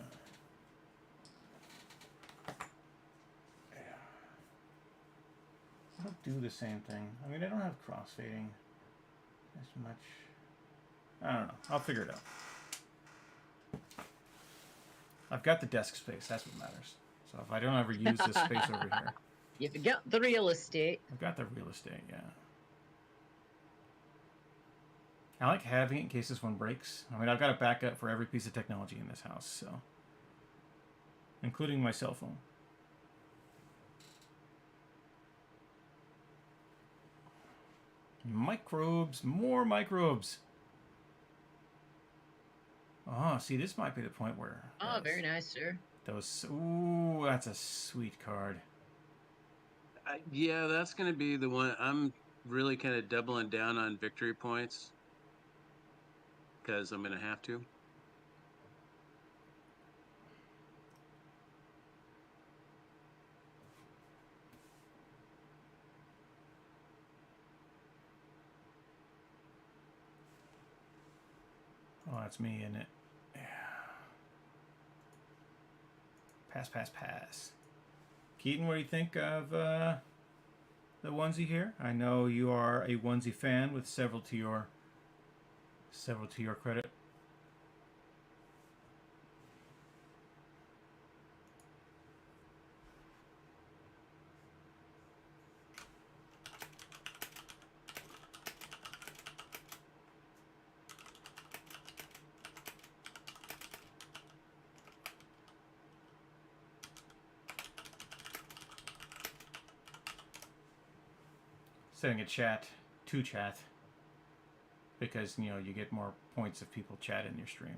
I don't do the same thing. I mean, I don't have crossfading as much. I don't know. I'll figure it out. I've got the desk space. That's what matters. So if I don't ever use this space over here. You've got the real estate. I've got the real estate, yeah. I like having it in case this one breaks. I mean, I've got a backup for every piece of technology in this house, so. Including my cell phone. Microbes, more microbes. Oh, see, this might be the point where... Oh, very nice, sir. Ooh, that's a sweet card. Yeah, that's going to be the one. I'm really kind of doubling down on victory points because I'm going to have to. Oh, that's me, isn't it? Yeah. Pass, pass, pass. Keaton, what do you think of the onesie here? I know you are a onesie fan with several to your credit. Setting a chat to chat because you get more points if people chat in your stream.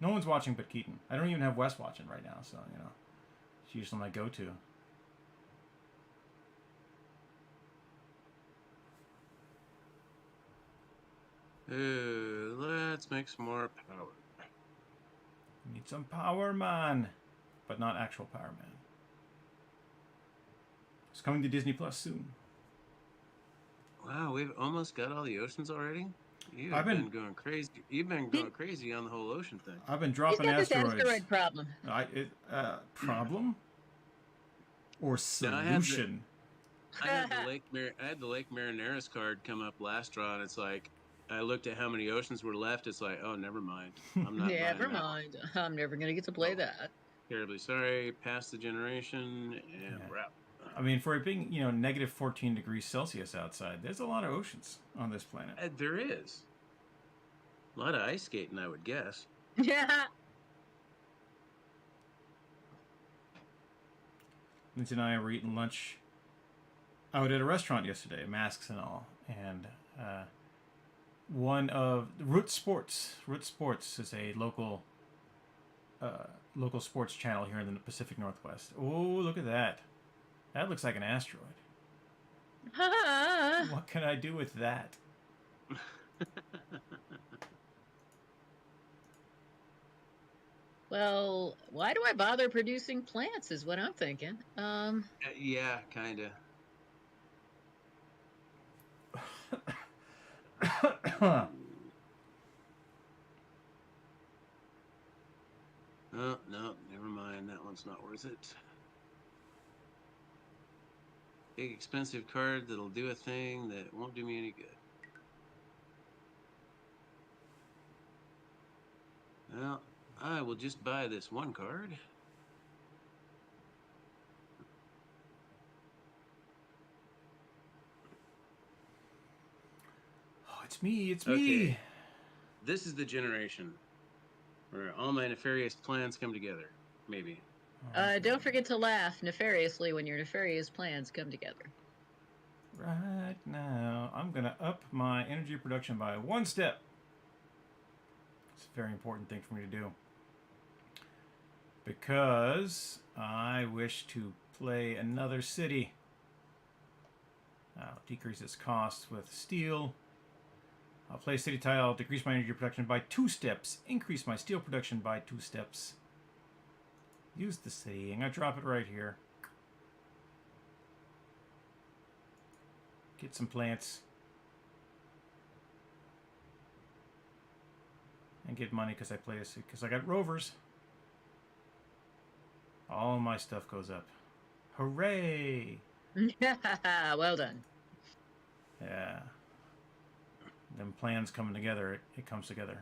No one's watching but Keaton. I don't even have Wes watching right now, so it's usually my go-to. Let's make some more power. Need some Power Man, but not actual Power Man. It's coming to Disney Plus soon. Wow, we've almost got all the oceans already. I've been going crazy. You've been going crazy on the whole ocean thing. I've been He's dropping got this asteroids. asteroid problem. Problem or No, solution? I had the Lake Marineris card come up last draw, and it's like I looked at how many oceans were left. It's like, oh, never mind. I'm not. Never mind. I'm never gonna get to play that. Terribly sorry. Pass the generation, and we're out. I mean, for it being negative 14 degrees Celsius outside, there's a lot of oceans on this planet. There is a lot of ice skating, I would guess. Yeah. Lindsay and I were eating lunch out at a restaurant yesterday, masks and all, and one of Root Sports is a local sports channel here in the Pacific Northwest. Oh, look at that! That looks like an asteroid. What can I do with that? Well, why do I bother producing plants is what I'm thinking. Yeah, kind of. Oh, no, never mind. That one's not worth it. Big expensive card that'll do a thing that won't do me any good. Well, I will just buy this one card. Oh, it's me. Okay. This is the generation where all my nefarious plans come together. Maybe. Don't forget to laugh nefariously when your nefarious plans come together. Right now, I'm going to up my energy production by 1 step. It's a very important thing for me to do. Because I wish to play another city. I'll decrease its cost with steel. I'll play a city tile, decrease my energy production by 2 steps, increase my steel production by 2 steps. Use the city. I'm going to drop it right here. Get some plants. And get money because I got rovers. All my stuff goes up. Hooray! Well done. Yeah. Them plans coming together, it comes together.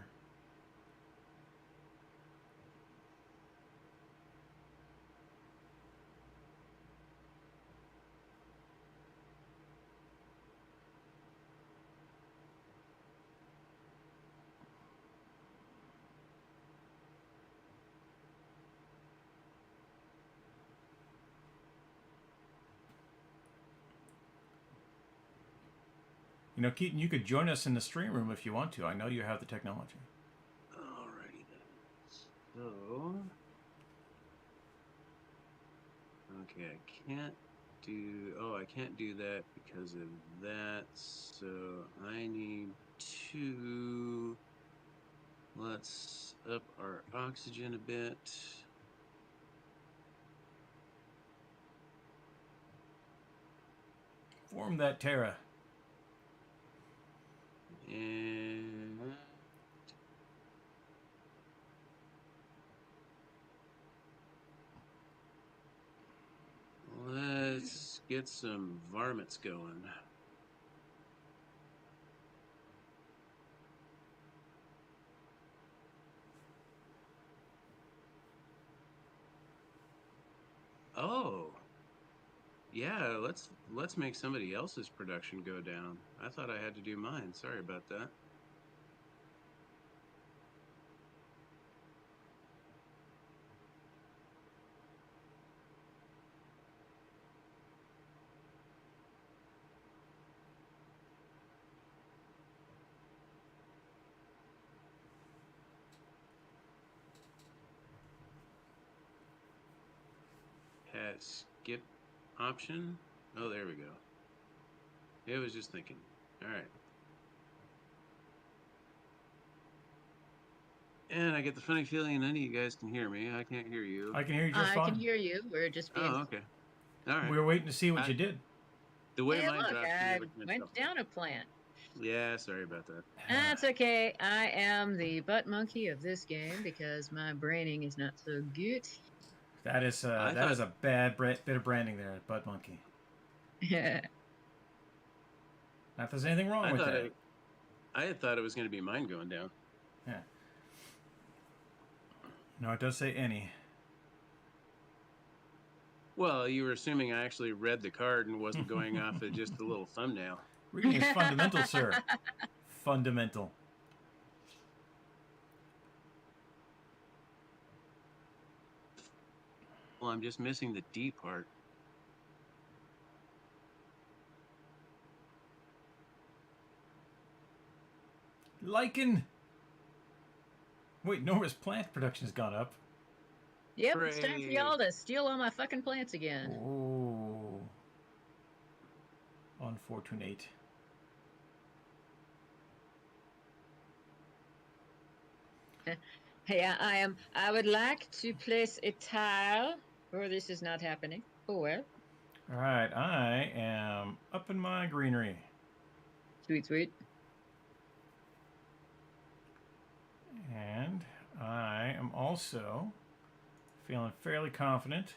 Keaton, you could join us in the stream room if you want to. I know you have the technology. Alrighty then. So, okay, I can't do, oh, I can't do that because of that. So I need to, let's up our oxygen a bit. Form that Terra. And let's get some varmints going. Oh, yeah, let's make somebody else's production go down. I thought I had to do mine. Sorry about that. Had skip option. Oh, there we go. It was just thinking. All right. And I get the funny feeling none of you guys can hear me. I can't hear you. I can hear you just I fine. can hear you. We're just being. Oh, okay. All right. We were waiting to see what you did. The way Hey, mine look, dropped, I you're looking at went something. down a plant. Yeah, sorry about that. That's okay. I am the butt monkey of this game because my braining is not so good. That is a bad bit of branding there, Butt Monkey. Yeah. Not that there's anything wrong with that. I had thought it was going to be mine going down. Yeah. No, it does say any. Well, you were assuming I actually read the card and wasn't going off of just a little thumbnail. Reading is fundamental, sir. Fundamental. Well, I'm just missing the D part. Lichen. Wait, Nora's plant production has gone up. Yep, it's time for y'all to steal all my fucking plants again. Oh. Unfortunate. Hey, I would like to place a tile. Or this is not happening. Oh well. Alright, I am up in my greenery. Sweet, sweet. And I am also feeling fairly confident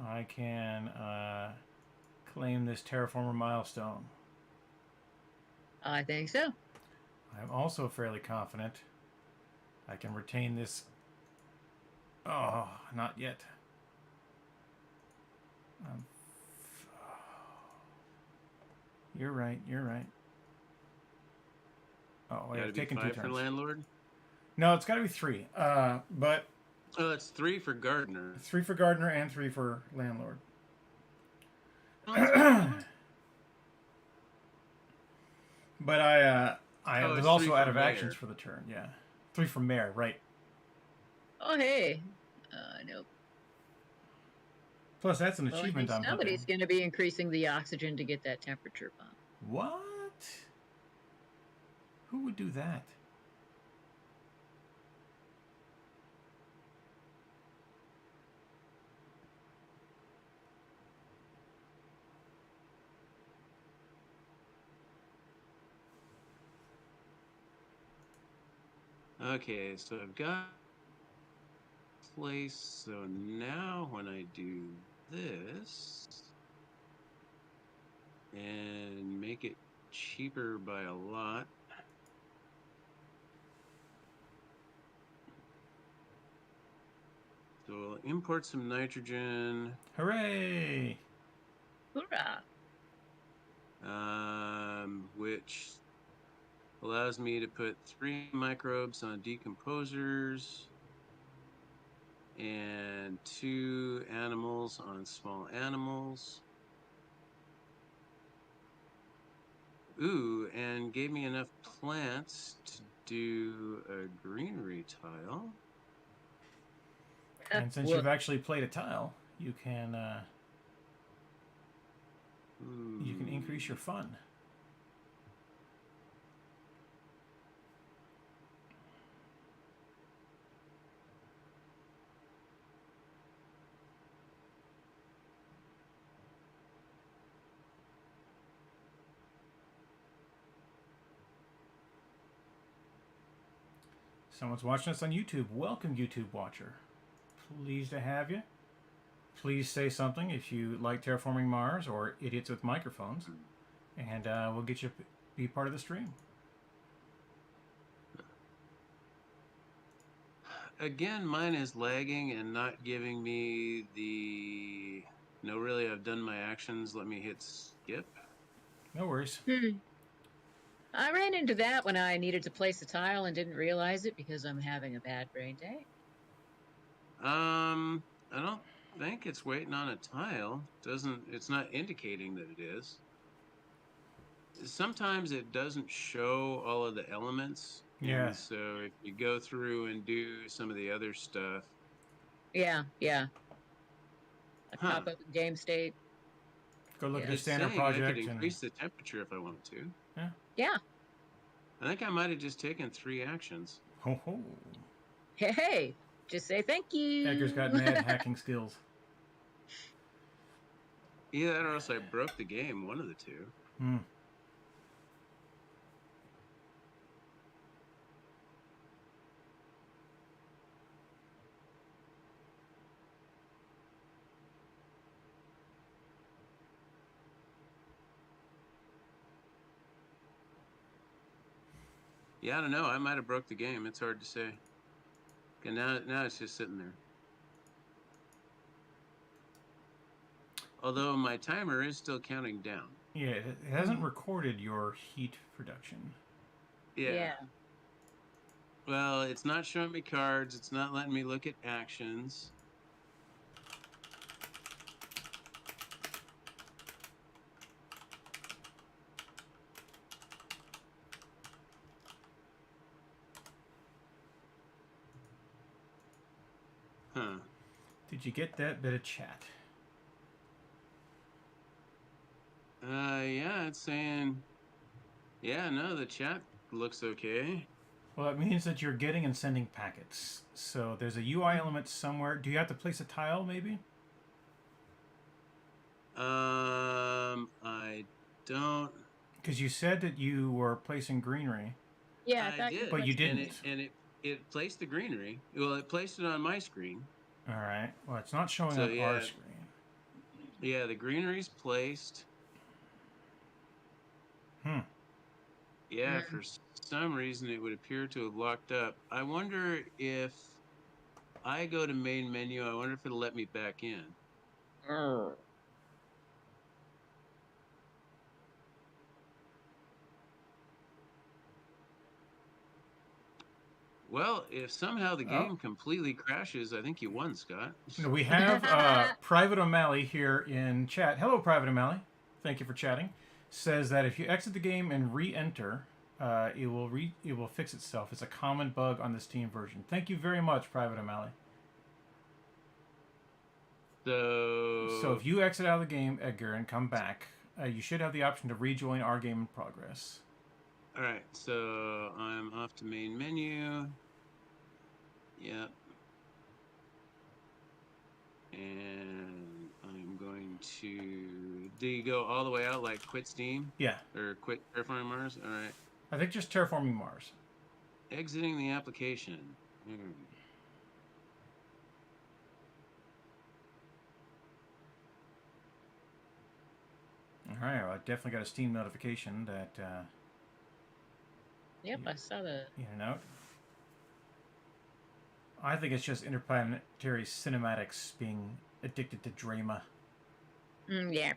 I can claim this Terraformer milestone. I think so. I'm also fairly confident I can retain this. Oh, not yet. You're right. You're right. Oh, I have taken 2 turns. For landlord? No, it's got to be 3. But oh, it's 3 for gardener. 3 for gardener and 3 for landlord. But I was also out of actions for the turn. Yeah, 3 for mayor, right? Oh hey, nope. Plus, that's an achievement. Somebody's going to be increasing the oxygen to get that temperature bump. What? Who would do that? Okay, so I've got place. So now when I do this and make it cheaper by a lot. So we'll import some nitrogen. Hooray! Hoorah! Which allows me to put 3 microbes on decomposers and 2 animals on small animals. Ooh, and gave me enough plants to do a greenery tile. And since Woof. you've actually played a tile, you can increase your fun. Someone's watching us on YouTube. Welcome, YouTube watcher. Pleased to have you. Please say something if you like Terraforming Mars or Idiots with Microphones, and we'll get you to be part of the stream. Again, mine is lagging and not giving me the... No, really, I've done my actions. Let me hit skip. No worries. I ran into that when I needed to place a tile and didn't realize it because I'm having a bad brain day. I don't think it's waiting on a tile. It's not indicating that it is. Sometimes it doesn't show all of the elements. Yeah. And so if you go through and do some of the other stuff. Yeah. I pop up in game state. Go look at your It's standard saying project. I could increase the temperature if I wanted to. Yeah. I think I might have just taken 3 actions. Ho ho. Hey, just say thank you. Edgar's got mad hacking skills. Either that or else I broke the game, one of the two. Yeah, I don't know. I might have broke the game. It's hard to say. Okay, now it's just sitting there. Although my timer is still counting down. Yeah, it hasn't recorded your heat production. Yeah. Well, it's not showing me cards. It's not letting me look at actions. Huh. Did you get that bit of chat? Yeah, it's saying... Yeah, no, the chat looks okay. Well, it means that you're getting and sending packets. So there's a UI element somewhere. Do you have to place a tile, maybe? I don't... Because you said that you were placing greenery. Yeah, I did. But you didn't. And it placed the greenery. Well, it placed it on my screen. All right. Well, it's not showing So, on yeah. our screen. Yeah, the greenery's placed. Yeah, for some reason it would appear to have locked up. I wonder if I go to main menu, I wonder if it'll let me back in. Well, if somehow the game completely crashes, I think you won, Scott. We have Private O'Malley here in chat. Hello, Private O'Malley. Thank you for chatting. Says that if you exit the game and re-enter, it will fix itself. It's a common bug on the Steam version. Thank you very much, Private O'Malley. So if you exit out of the game, Edgar, and come back, you should have the option to rejoin our game in progress. All right, so I'm off to main menu. Yep. And I'm going to... Do you go all the way out, like quit Steam? Yeah. Or quit Terraforming Mars? All right. I think just Terraforming Mars. Exiting the application. All right, well, I definitely got a Steam notification that... Yep, I saw that. In and out. I think it's just interplanetary cinematics being addicted to drama. Yeah.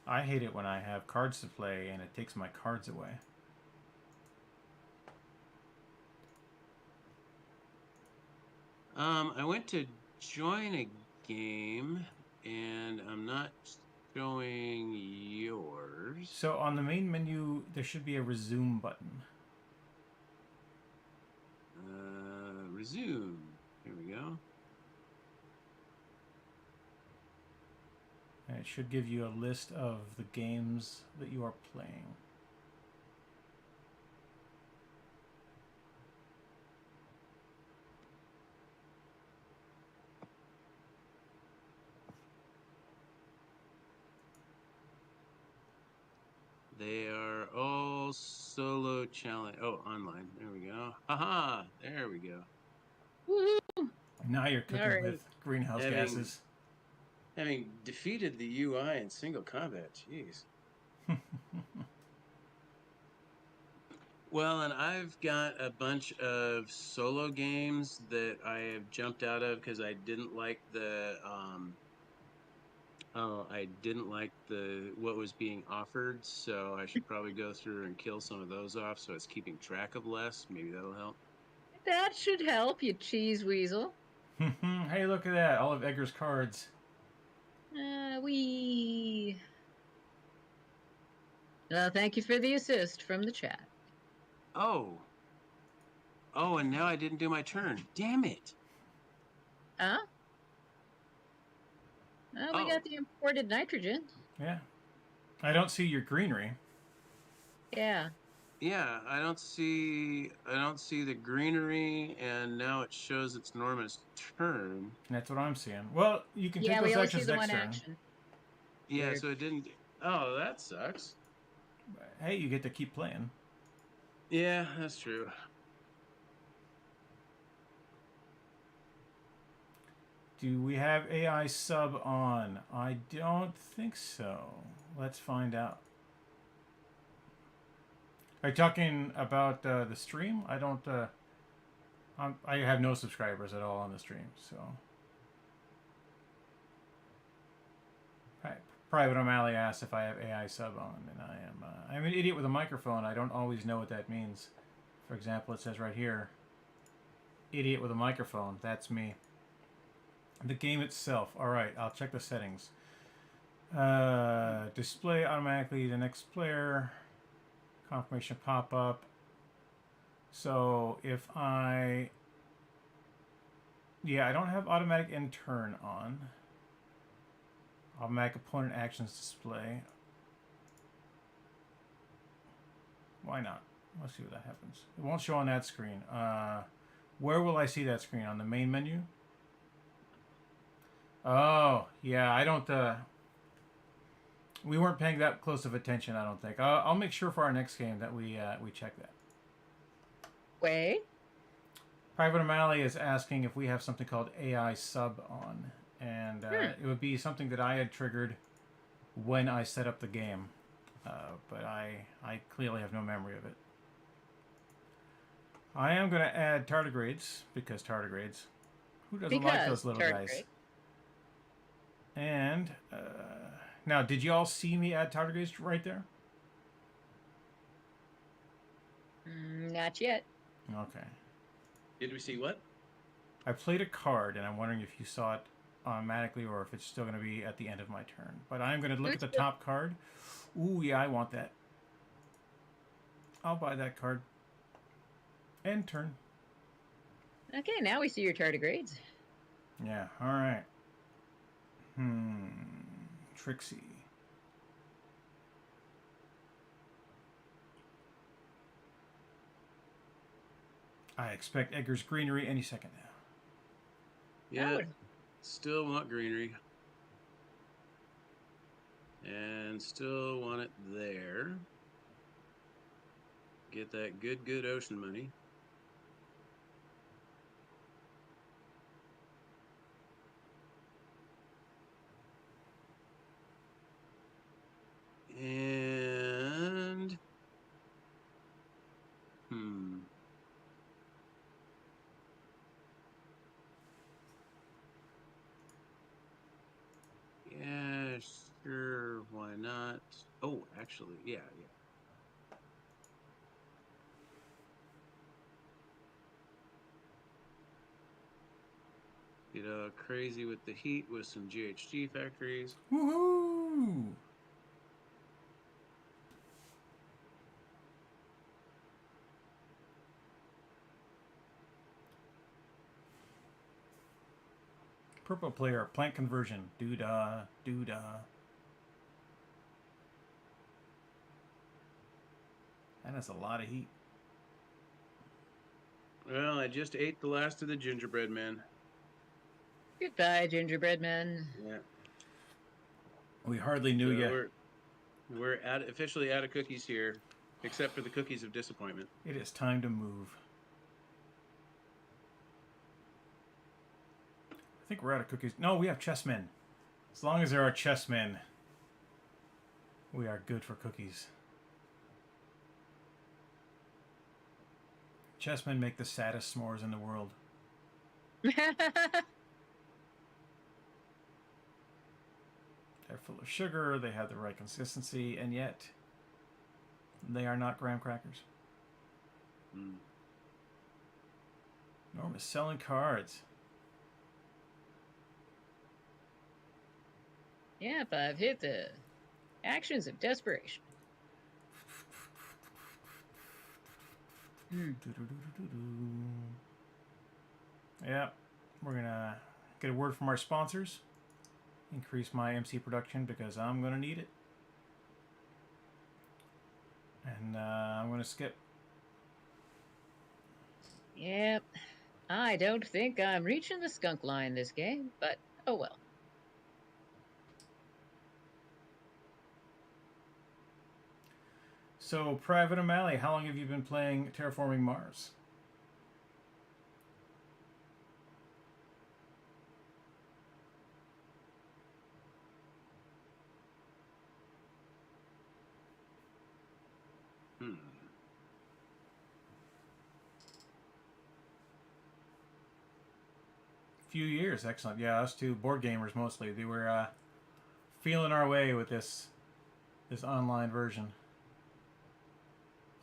I hate it when I have cards to play and it takes my cards away. I went to join a game and I'm not showing yours. So on the main menu, there should be a resume button. Resume. Here we go. And it should give you a list of the games that you are playing. They are all solo challenge. Oh, online. There we go. Haha. There we go. Woohoo! Now you're cooking Alright. with greenhouse gases. Having defeated the UI in single combat. Jeez. Well, and I've got a bunch of solo games that I have jumped out of because I didn't like the what was being offered, so I should probably go through and kill some of those off so it's keeping track of less. Maybe that'll help. That should help, you cheese weasel. Hey, look at that. All of Edgar's cards. Wee. Well, thank you for the assist from the chat. Oh, and now I didn't do my turn. Damn it. Huh? Well, we got the imported nitrogen. Yeah. I don't see your greenery. Yeah. Yeah, I don't see the greenery, and now it shows it's Norma's turn. That's what I'm seeing. Well, you can Yeah, take we those only see actions the next one turn. action. Yeah, Weird. so it didn't. Oh, that sucks. Hey, you get to keep playing. Yeah, that's true. Do we have AI sub on? I don't think so. Let's find out. Are you talking about the stream? I don't. I have no subscribers at all on the stream, so. Right. Private O'Malley asks if I have AI sub on, and I am. I'm an idiot with a microphone. I don't always know what that means. For example, it says right here, "Idiot with a microphone." That's me. The game itself. All right, I'll check the settings. Display automatically the next player. Confirmation pop up. So if I don't have automatic end turn on. Automatic opponent actions display. Why not? Let's see what that happens. It won't show on that screen. Where will I see that screen? On the main menu? Oh, yeah, I don't, we weren't paying that close of attention, I don't think. I'll make sure for our next game that we check that. Wait. Private O'Malley is asking if we have something called AI sub on. And it would be something that I had triggered when I set up the game. But I clearly have no memory of it. I am going to add tardigrades, because tardigrades. Who doesn't like those little guys? And now, did you all see me add tardigrades right there? Not yet. Okay. Did we see what? I played a card, and I'm wondering if you saw it automatically or if it's still going to be at the end of my turn. But I'm going to look at the top card. Ooh, yeah, I want that. I'll buy that card. End turn. Okay, now we see your tardigrades. Yeah, all right. Trixie. I expect Edgar's greenery any second now. Yeah, still want greenery. And still want it there. Get that good ocean money. And yeah, sure, why not? Oh, actually, yeah. get crazy with the heat with some GHG factories. Woohoo! Purple player, plant conversion. Doo-dah, doo-dah. That is a lot of heat. Well, I just ate the last of the gingerbread men. Goodbye, gingerbread men. Yeah. We hardly knew So you. we're officially out of cookies here, except for the cookies of disappointment. It is time to move. I think we're out of cookies. No, we have chessmen. As long as there are chessmen, we are good for cookies. Chessmen make the saddest s'mores in the world. They're full of sugar, they have the right consistency, and yet they are not graham crackers. Mm. Norma's selling cards. Yep, I've hit the actions of desperation. Yeah, we're gonna get a word from our sponsors. Increase my MC production because I'm gonna need it. And I'm gonna skip. Yep. I don't think I'm reaching the skunk line this game, but oh well. So, Private O'Malley, how long have you been playing Terraforming Mars? Hmm. Few years, excellent. Yeah, us two board gamers mostly. They were feeling our way with this online version.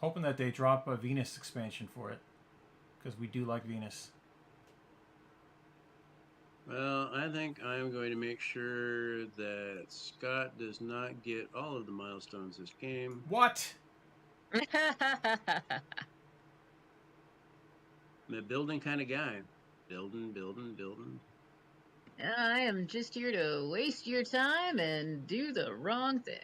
Hoping that they drop a Venus expansion for it, because we do like Venus. Well, I think I'm going to make sure that Scott does not get all of the milestones this game. What? I'm a building kind of guy. Building, building, building. I am just here to waste your time and do the wrong thing.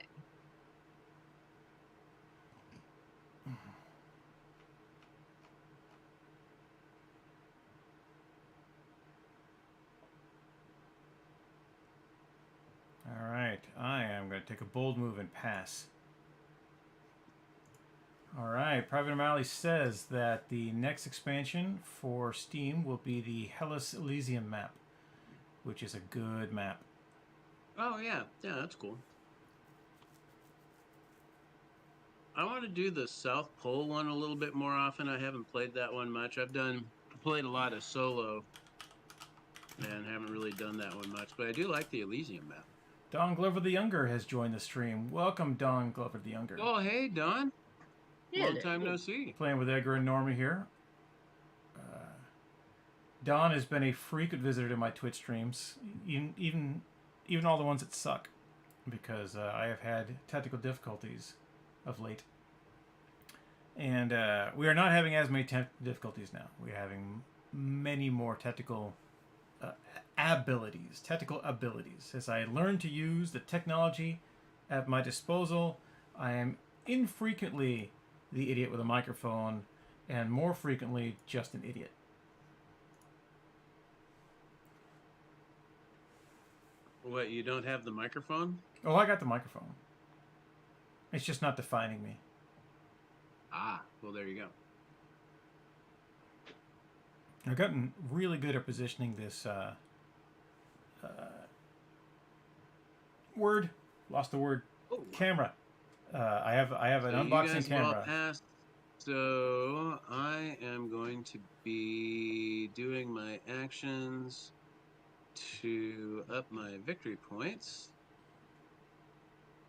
Alright, I am going to take a bold move and pass. Alright, Private O'Malley says that the next expansion for Steam will be the Hellas Elysium map, which is a good map. Oh, yeah. Yeah, that's cool. I want to do the South Pole one a little bit more often. I haven't played that one much. I've played a lot of solo and haven't really done that one much, but I do like the Elysium map. Don Glover the Younger has joined the stream. Welcome, Don Glover the Younger. Oh, hey, Don. Yeah, Long time no see. Playing with Edgar and Norma here. Don has been a frequent visitor to my Twitch streams, even all the ones that suck, because I have had technical difficulties of late. And we are not having as many technical difficulties now. We're having many more technical abilities. As I learn to use the technology at my disposal, I am infrequently the idiot with a microphone, and more frequently just an idiot. What, you don't have the microphone? Oh, I got the microphone. It's just not defining me. Ah, well, there you go. I've gotten really good at positioning this word. Lost the word. Oh. Camera. I have an unboxing camera. Passed, so I am going to be doing my actions to up my victory points.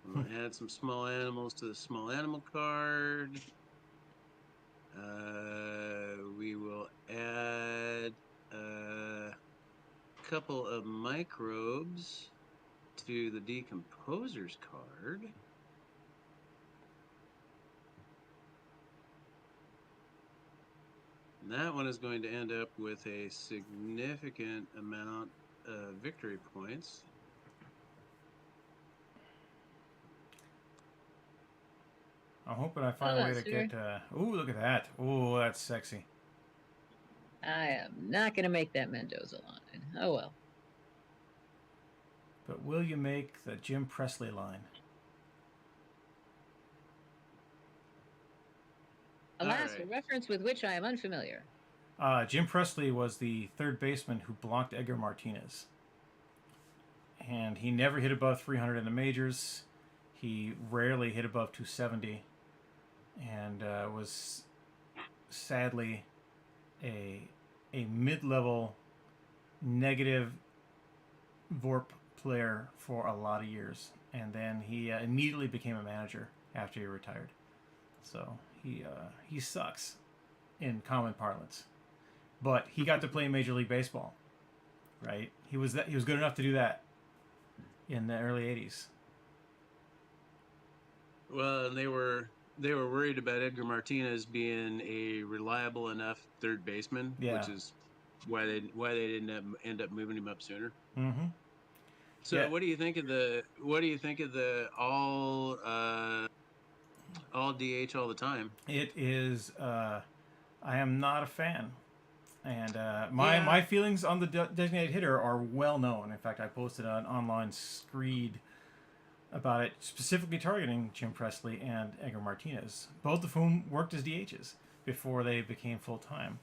I'm going to add some small animals to the small animal card. We will add couple of microbes to the Decomposer's card. And that one is going to end up with a significant amount of victory points. I'm hoping I find a way to get... ooh, look at that. Ooh, that's sexy. I am not going to make that Mendoza line. Oh, well. But will you make the Jim Presley line? Alas, right. a reference with which I am unfamiliar. Jim Presley was the third baseman who blocked Edgar Martinez. And he never hit above 300 in the majors. He rarely hit above 270. And was sadly a mid-level negative VORP player for a lot of years. And then he immediately became a manager after he retired. So he sucks in common parlance. But he got to play Major League Baseball, right? He was good enough to do that in the early 80s. Well, they were worried about Edgar Martinez being a reliable enough third baseman, Yeah. which is why they didn't end up moving him up sooner. Mm-hmm. So, Yeah. what do you think of the all DH all the time? It is. I am not a fan, and my feelings on the designated hitter are well known. In fact, I posted an online screed about it, specifically targeting Jim Presley and Edgar Martinez, both of whom worked as DHs before they became full time.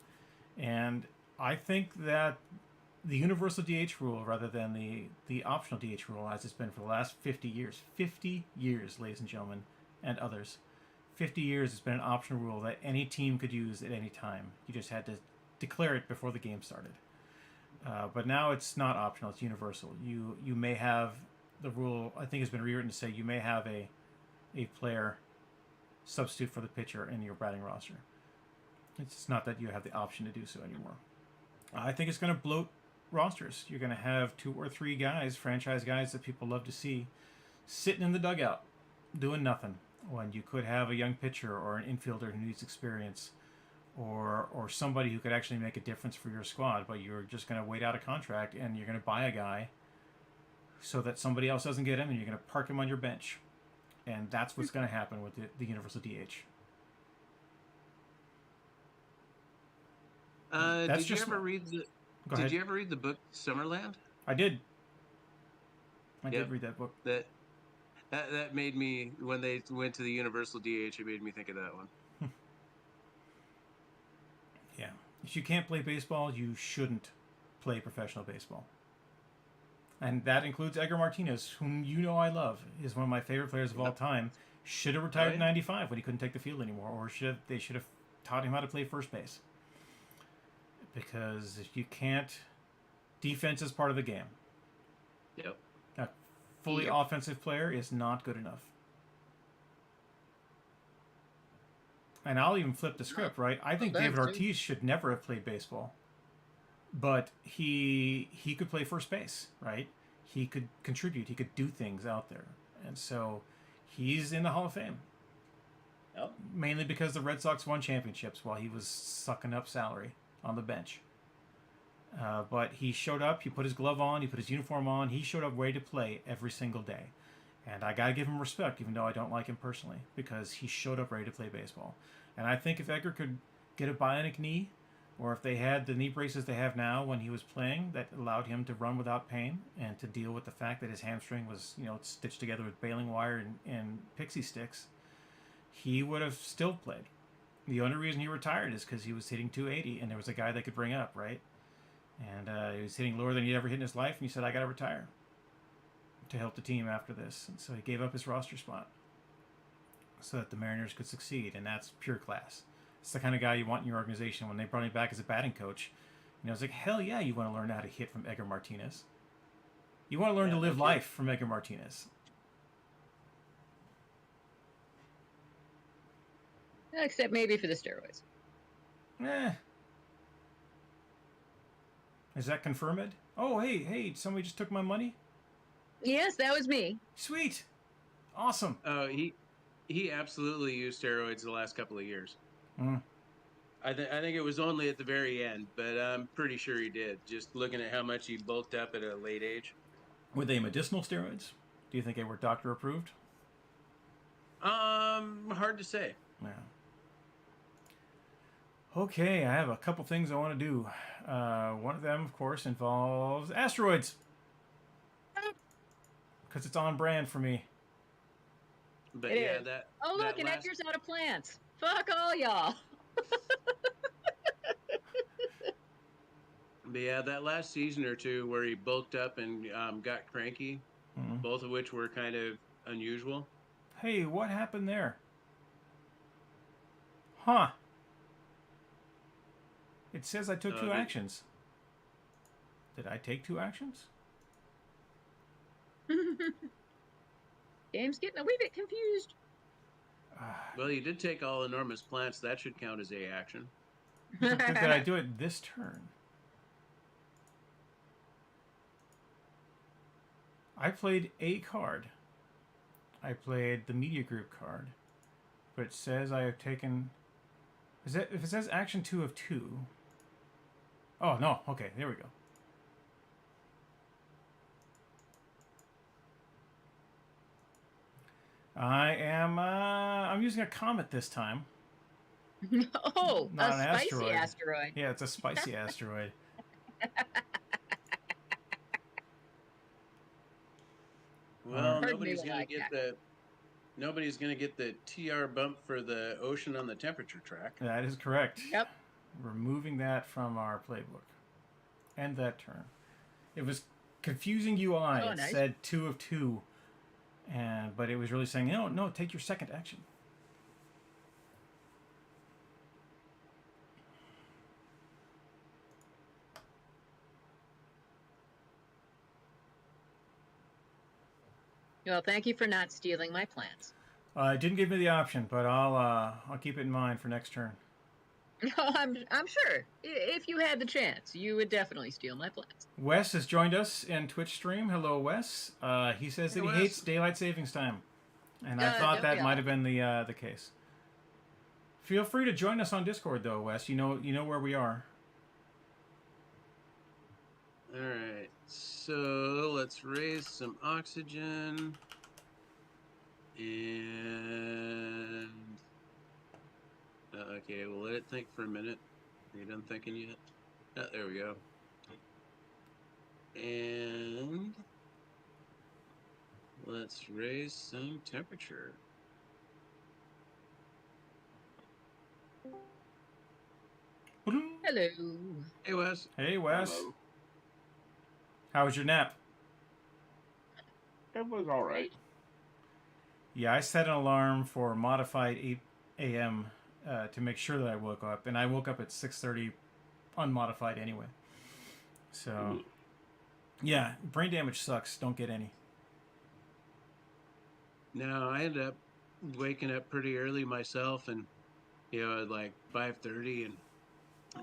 And I think that the universal DH rule, rather than the optional DH rule, as it's been for the last 50 years, ladies and gentlemen, and others, 50 years it's been an optional rule that any team could use at any time. You just had to declare it before the game started. But now it's not optional; it's universal. You may have the rule, I think, has been rewritten to say you may have a player substitute for the pitcher in your batting roster. It's not that you have the option to do so anymore. I think it's going to bloat rosters. You're going to have 2 or 3 guys, franchise guys that people love to see, sitting in the dugout doing nothing, when you could have a young pitcher or an infielder who needs experience, or somebody who could actually make a difference for your squad. But you're just going to wait out a contract and you're going to buy a guy so that somebody else doesn't get him, and you're going to park him on your bench. And that's what's going to happen with the universal DH. Did you ever read the book Summerland? I did. I did read that book. That made me, when they went to the universal DH, it made me think of that one. Yeah. If you can't play baseball, you shouldn't play professional baseball. And that includes Edgar Martinez, whom you know I love. He's one of my favorite players of all time. Should have retired in 95 when he couldn't take the field anymore, or they should have taught him how to play first base. Because if you can't, defense is part of the game. Yep. A fully offensive player is not good enough. And I'll even flip the script, right? I think David Ortiz should never have played baseball. But he could play first base, right? He could contribute. He could do things out there. And so he's in the Hall of Fame. Yep. Mainly because the Red Sox won championships while he was sucking up salary on the bench. But he showed up. He put his glove on. He put his uniform on. He showed up ready to play every single day. And I got to give him respect, even though I don't like him personally, because he showed up ready to play baseball. And I think if Edgar could get a bionic knee, or if they had the knee braces they have now when he was playing that allowed him to run without pain and to deal with the fact that his hamstring was, stitched together with baling wire and pixie sticks, he would have still played. The only reason he retired is because he was hitting 280 and there was a guy they could bring up, right? And he was hitting lower than he'd ever hit in his life, and he said, I got to retire to help the team after this. And so he gave up his roster spot so that the Mariners could succeed, and that's pure class. It's the kind of guy you want in your organization. When they brought him back as a batting coach, it's like, hell yeah, you want to learn how to hit from Edgar Martinez. You want to learn to live life from Edgar Martinez. Except maybe for the steroids. Is that confirmed? Oh, hey, somebody just took my money? Yes, that was me. Sweet. Awesome. Oh, he absolutely used steroids the last couple of years. Mm. I think it was only at the very end, but I'm pretty sure he did. Just looking at how much he bulked up at a late age. Were they medicinal steroids? Do you think they were doctor approved? Hard to say. Yeah. Okay, I have a couple things I want to do. One of them, of course, involves asteroids. Because it's on brand for me. But It yeah, is. that Oh, look, that and last Edgar's out of plants. Fuck all y'all. but yeah, that last season or two where he bulked up and got cranky, Mm. both of which were kind of unusual. Hey, what happened there? Huh. It says I took two actions. Did I take two actions? Game's getting a wee bit confused. Well, you did take all enormous plants. That should count as a action. Did I do it this turn? I played a card. I played the media group card. But it says I have taken... If it says action 2 of 2... Oh, no. Okay, there we go. I'm using a comet this time. Oh, Not a an spicy asteroid. Yeah, it's a spicy asteroid. Well, Heard me when I nobody's gonna get the TR bump for the ocean on the temperature track. That is correct. Yep. Removing that from our playbook. End that turn. It was confusing UI. Oh, It nice. said 2 of 2. But it was really saying, no, take your second action. Well, thank you for not stealing my plants. It didn't give me the option, but I'll keep it in mind for next turn. No, I'm sure. If you had the chance, you would definitely steal my plants. Wes has joined us in Twitch stream. Hello, Wes. He says that he hates daylight savings time, and I thought that might have been the case. Feel free to join us on Discord, though, Wes. You know where we are. All right, so let's raise some oxygen and okay, we'll let it think for a minute. Are you done thinking yet? Oh, there we go. And let's raise some temperature. Hello. Hey, Wes. Hey, Wes. Hello. How was your nap? It was all right. Yeah, I set an alarm for modified 8 a.m. To make sure that I woke up, and I woke up at 6:30, unmodified anyway. So, yeah, brain damage sucks. Don't get any. No, I ended up waking up pretty early myself, and at like 5:30, and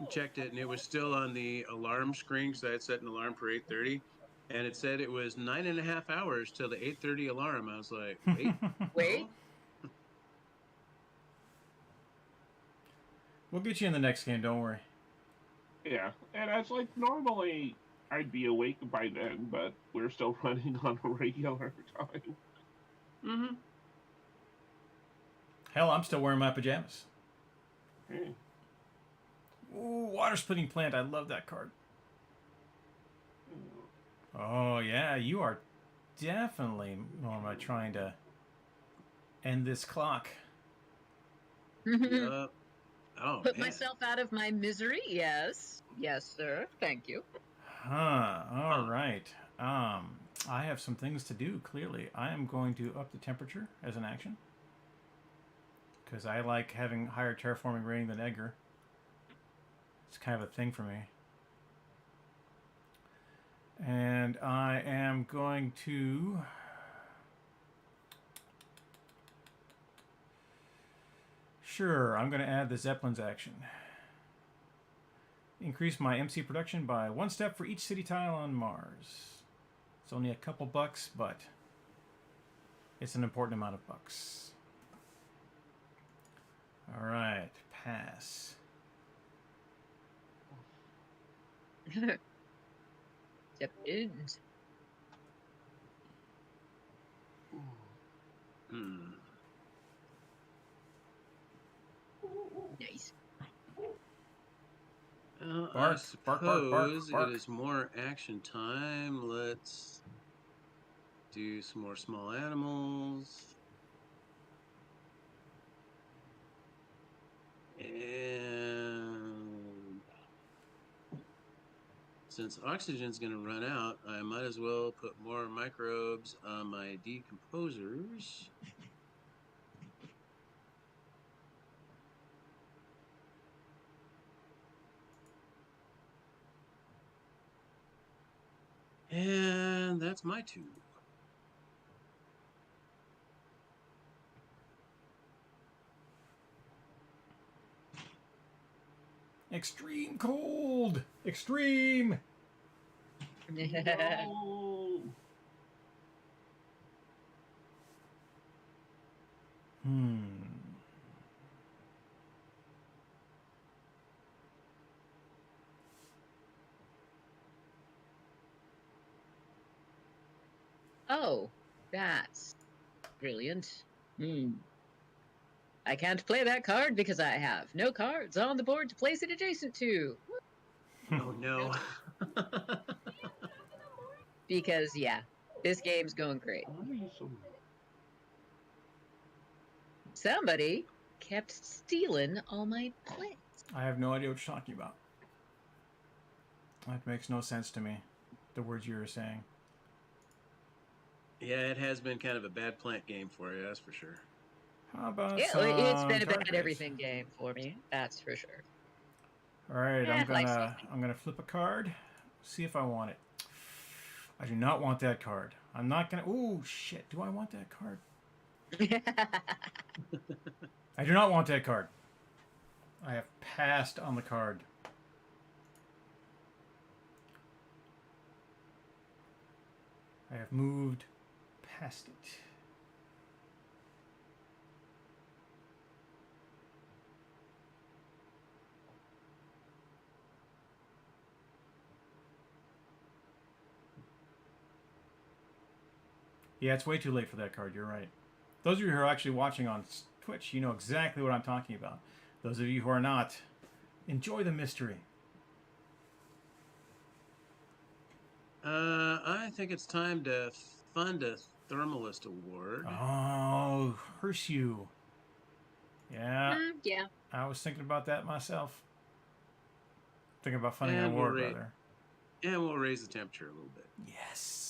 checked it, and it was still on the alarm screen because I had set an alarm for 8:30, and it said it was 9.5 hours till the 8:30 alarm. I was like, wait. Oh. We'll get you in the next game. Don't worry. Yeah, and it's like normally I'd be awake by then, but we're still running on a regular time. Mm-hmm. Hell, I'm still wearing my pajamas. Hey. Ooh, water splitting plant. I love that card. Oh, yeah, you are definitely, Norma, trying to end this clock. Put myself out of my misery, yes. Yes, sir. Thank you. All right. I have some things to do, clearly. I am going to up the temperature as an action. Because I like having higher terraforming rating than Edgar. It's kind of a thing for me. And I am going to... Sure, I'm going to add the Zeppelin's action. Increase my MC production by 1 step for each city tile on Mars. It's only a couple bucks, but it's an important amount of bucks. All right, pass. Accepted. Nice. I Bark, bark, bark, bark, suppose bark. it is more action time. Let's do some more small animals. And since oxygen's going to run out, I might as well put more microbes on my decomposers. And that's my 2. Extreme cold! Extreme! No. Oh, that's brilliant. I can't play that card because I have no cards on the board to place it adjacent to. Oh no. Because, yeah, this game's going great. Somebody kept stealing all my plays. I have no idea what you're talking about. That makes no sense to me, the words you were saying. Yeah, it has been kind of a bad plant game for you, that's for sure. How about It's some been a bad target? everything game for me, that's for sure. All right, Yeah, I'm gonna flip a card, see if I want it. I do not want that card. I'm not gonna. Ooh, shit! Do I want that card? I do not want that card. I have passed on the card. I have moved past it. Yeah, it's way too late for that card. You're right. Those of you who are actually watching on Twitch, you know exactly what I'm talking about. Those of you who are not, enjoy the mystery. I think it's time to fund a Thermalist Award. Oh, curse you. Yeah. Yeah. I was thinking about that myself. Thinking about funding an And award, rather. And we'll raise the temperature a little bit. Yes.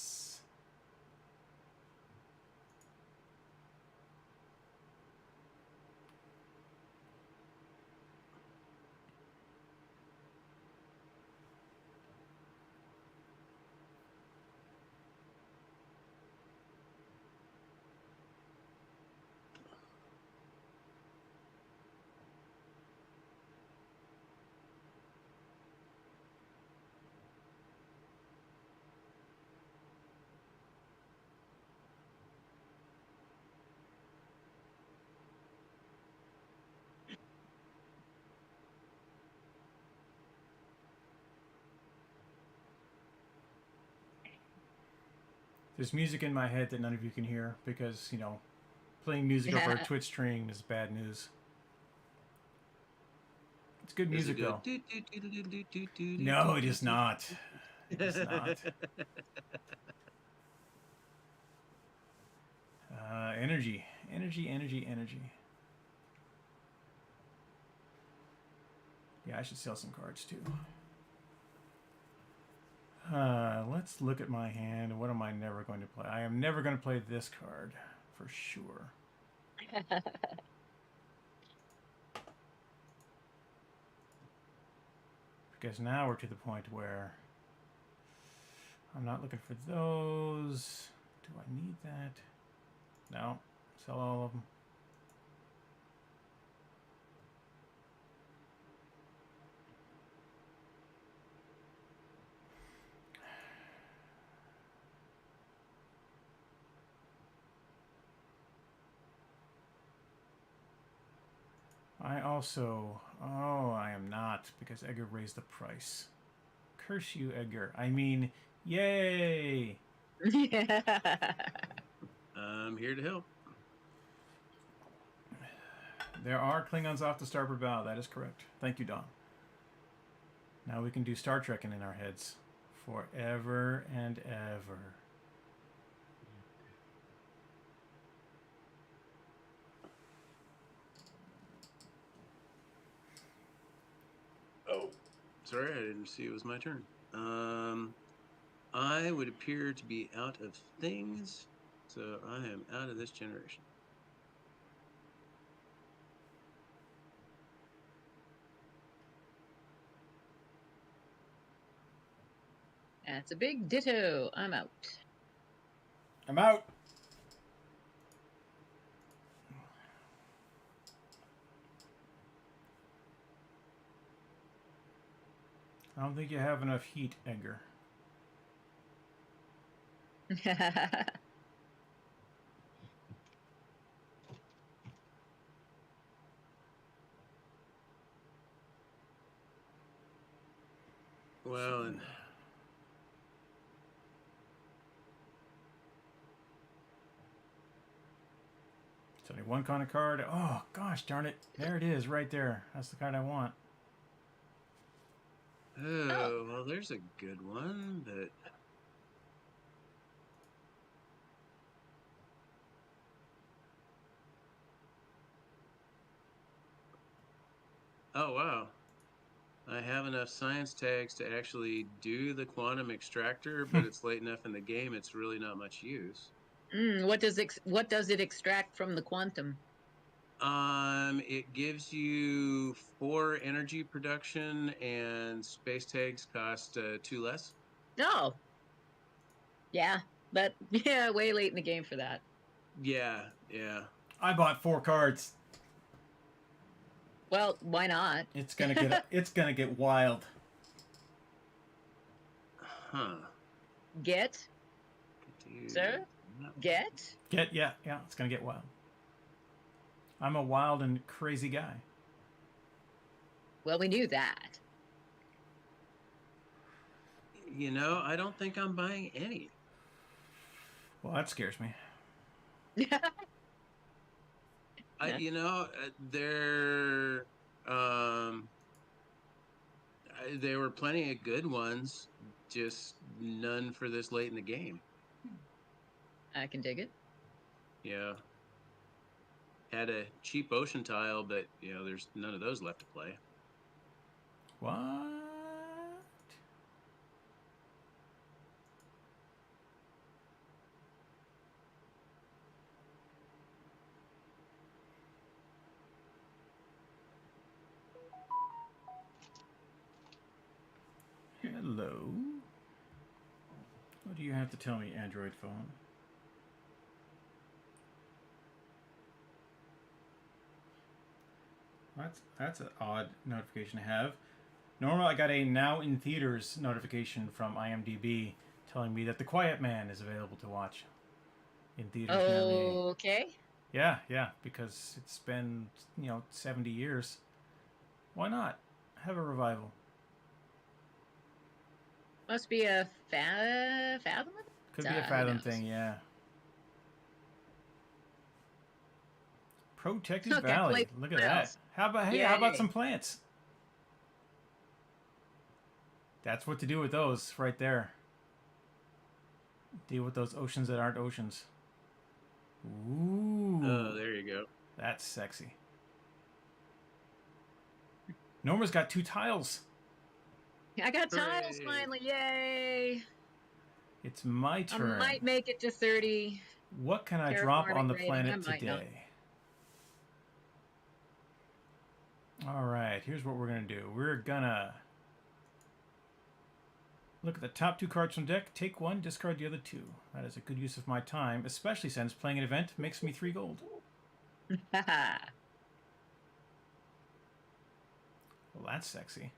There's music in my head that none of you can hear because, you know, playing music over a Twitch stream is bad news. It's good music, though. No, it is not. It is not. Energy. Energy, energy, energy. Yeah, I should sell some cards, too. Let's look at my hand. What am I never going to play? I am never going to play this card, for sure. Because now we're to the point where I'm not looking for those. Do I need that? No. Sell all of them. I also... Oh, I am not, because Edgar raised the price. Curse you, Edgar. I mean, yay! I'm here to help. There are Klingons off the starboard bow. That is correct. Thank you, Don. Now we can do Star Trekking in our heads. Forever and ever. Oh, sorry, I didn't see it was my turn. I would appear to be out of things, so I am out of this generation. That's a big ditto. I'm out. I'm out! I don't think you have enough heat, Edgar. Well, and It's only one kind of card. Oh, gosh darn it. There it is, right there. That's the card I want. oh, well, there's a good one, but oh wow, I have enough science tags to actually do the quantum extractor, but it's late enough in the game; it's really not much use. What does it extract from the quantum? It gives you 4 energy production, and space tags cost 2 less. Oh, yeah, but yeah, way late in the game for that. Yeah, yeah. I bought 4 cards. Well, why not? It's gonna get wild. Huh. Get, Dude, sir? no. Get? Yeah, it's gonna get wild. I'm a wild and crazy guy. Well, we knew that. You know, I don't think I'm buying any. Well, that scares me. There were plenty of good ones, just none for this late in the game. I can dig it. Yeah. Had a cheap ocean tile, but there's none of those left to play. What? Hello. What do you have to tell me, Android phone? That's an odd notification to have. Normally, I got a now in theaters notification from IMDb telling me that The Quiet Man is available to watch in theaters near me. Okay. Yeah, because it's been 70 years. Why not have a revival? Must be a Fathom? Could be a Who Fathom knows? thing, yeah. Protected Okay, Valley. play Look at trails. that. How about Yay. some plants? That's what to do with those right there. Deal with those oceans that aren't oceans. Ooh. Oh, there you go. That's sexy. Norma's got 2 tiles. I got tiles Hooray. finally. Yay. It's my turn. I might make it to 30. What can I drop on the Terraforming rating, planet I might not. today? All right, here's what we're going to do. We're going to look at the top 2 cards from deck, take 1, discard the other 2. That is a good use of my time, especially since playing an event makes me 3 gold. Well, that's sexy.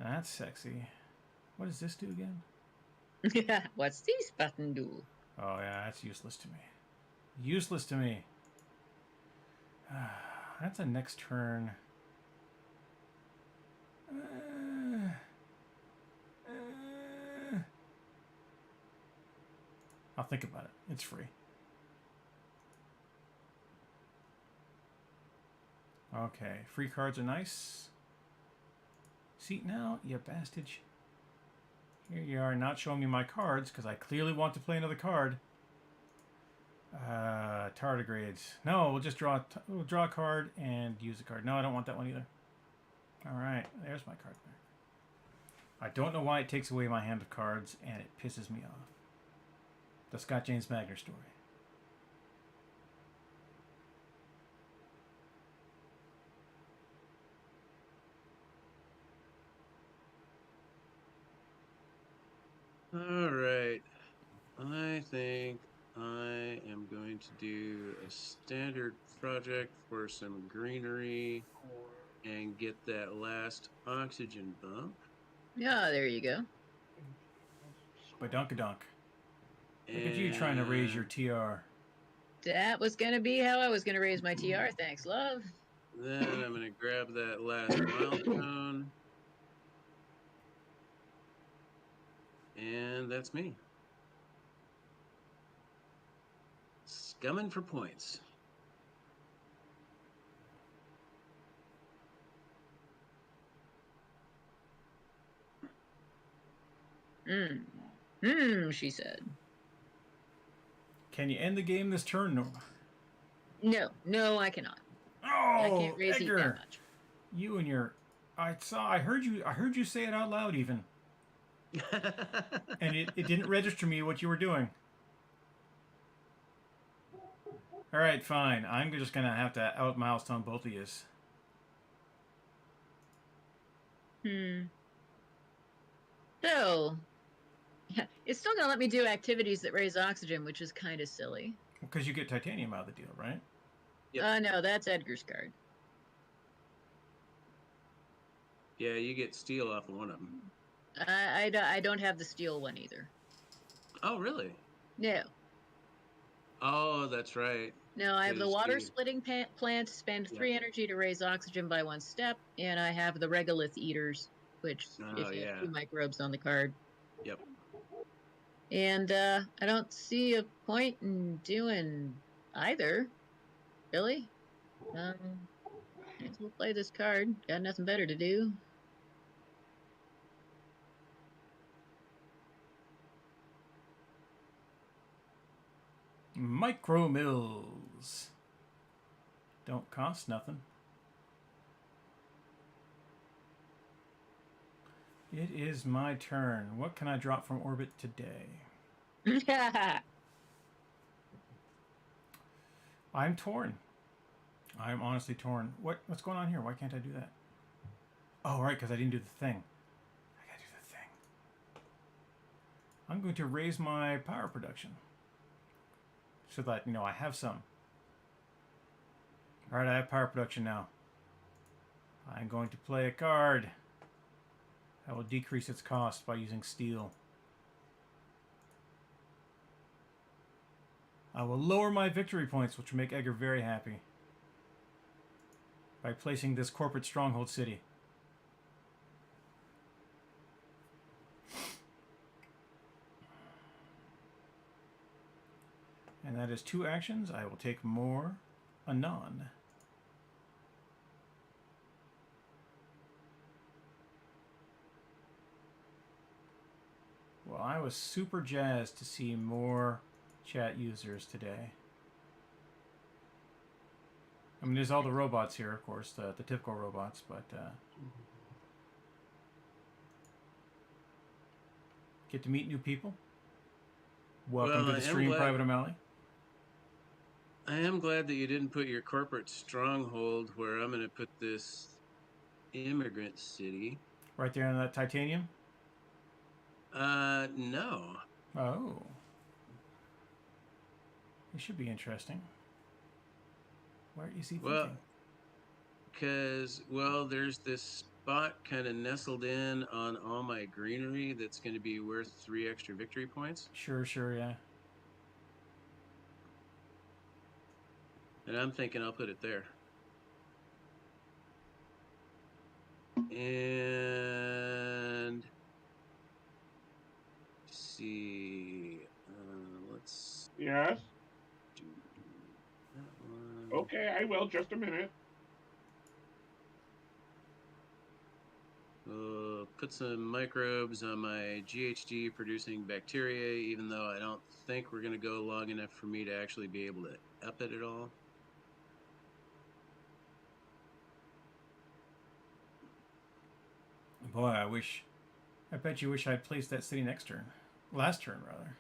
That's sexy. What does this do again? What's this button do? Oh, yeah, that's useless to me. Useless to me. That's a next turn. I'll think about it. It's free. Okay, free cards are nice. See, now, you bastard. Here you are, not showing me my cards, because I clearly want to play another card. Tardigrades. No, we'll just we'll draw a card and use a card. No, I don't want that one either. Alright, there's my card back. I don't know why it takes away my hand of cards, and it pisses me off. The Scott James Magner story. All right. I think I am going to do a standard project for some greenery and get that last oxygen bump. Yeah, there you go. Badunkadunk. Look at you trying to raise your TR. That was going to be how I was going to raise my TR. Thanks, love. Then I'm going to grab that last milestone. And that's me. Scumming for points. She said. Can you end the game this turn, Norma? No, I cannot. Oh, I can't raise heat that Edgar, much. you and your, I heard you say it out loud even, and it didn't register me what you were doing. All right, fine. I'm just gonna have to out milestone both of yous. So, yeah, it's still gonna let me do activities that raise oxygen, which is kind of silly. Because you get titanium out of the deal, right? Yep. No, that's Edgar's card. Yeah, you get steel off of one of them. I don't have the steel one either. Oh, really? No. Oh, that's right. No, I have the water Steel. splitting plant, spend 3 energy to raise oxygen by 1 step, and I have the regolith eaters, which if you have 2 microbes on the card. Yep. And I don't see a point in doing either, really. Might as well play this card. Got nothing better to do. Micro mills. Don't cost nothing. It is my turn. What can I drop from orbit today? I'm torn. I'm honestly torn. What's going on here? Why can't I do that? Oh, right, because I didn't do the thing. I gotta do the thing. I'm going to raise my power production. So that, I have some. Alright, I have power production now. I'm going to play a card. I will decrease its cost by using steel. I will lower my victory points, which will make Edgar very happy. By placing this corporate stronghold city. And that is 2 actions. I will take more anon. Well, I was super jazzed to see more chat users today. I mean, there's all the robots here, of course, the typical robots, but get to meet new people. Welcome to the stream, Private O'Malley. I am glad that you didn't put your corporate stronghold where I'm going to put this immigrant city. Right there in that titanium? No. Oh. It should be interesting. Where is he thinking? Well, because, there's this spot kind of nestled in on all my greenery that's going to be worth 3 extra victory points. Sure, yeah. And I'm thinking I'll put it there. And see, let's Yes. do that one. Okay, I will. Just a minute. Put some microbes on my GHG producing bacteria, even though I don't think we're going to go long enough for me to actually be able to up it at all. Boy, I bet you wish I'd placed that city next turn. Last turn, rather.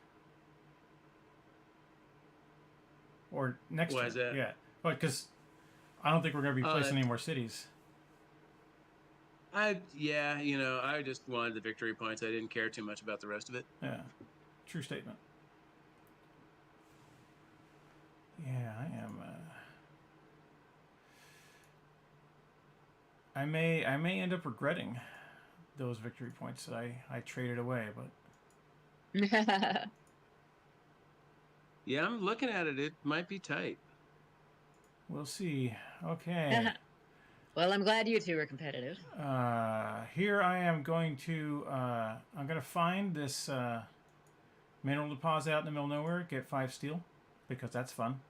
Or next Why turn. is that? Yeah. But because I don't think we're going to be placing any more cities. Yeah, I just wanted the victory points. I didn't care too much about the rest of it. Yeah. True statement. Yeah, I am. I may end up regretting those victory points that I traded away, but Yeah, I'm looking at it. It might be tight. we'll see. Okay. Well, I'm glad you two are competitive. Here I am going to I'm going to find this mineral deposit out in the middle of nowhere. Get 5 steel because that's fun.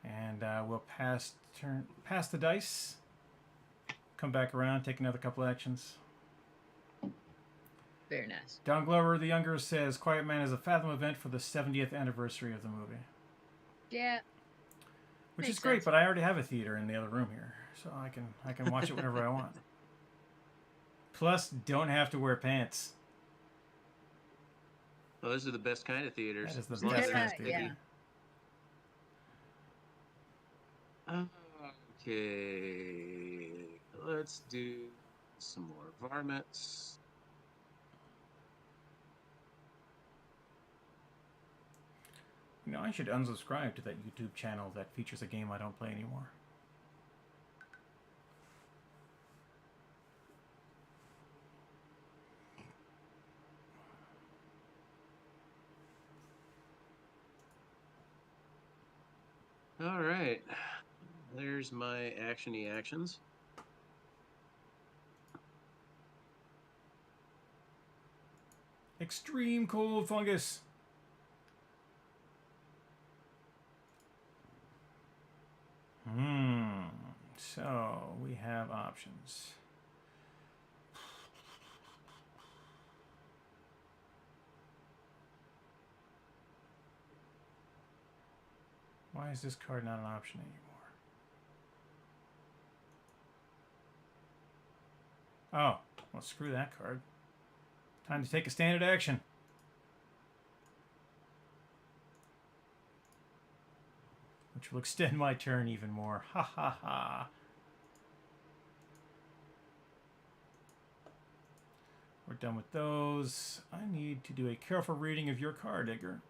And we'll pass the dice. Come back around, take another couple actions. Very nice. Don Glover the Younger says Quiet Man is a Fathom event for the 70th anniversary of the movie. Yeah. Which Makes is great, sense. but I already have a theater in the other room here, so I can watch it whenever I want. Plus, don't have to wear pants. Well, those are the best kind of theaters. That is the as long as best they're kind not of theater. Yeah. Okay, let's do some more varmints. You know, I should unsubscribe to that YouTube channel that features a game I don't play anymore. All right, there's my actiony actions. Extreme cold fungus. So we have options. Why is this card not an option anymore? Oh, well, screw that card. Time to take a standard action. Which will extend my turn even more. Ha ha ha. We're done with those. I need to do a careful reading of your card, Edgar.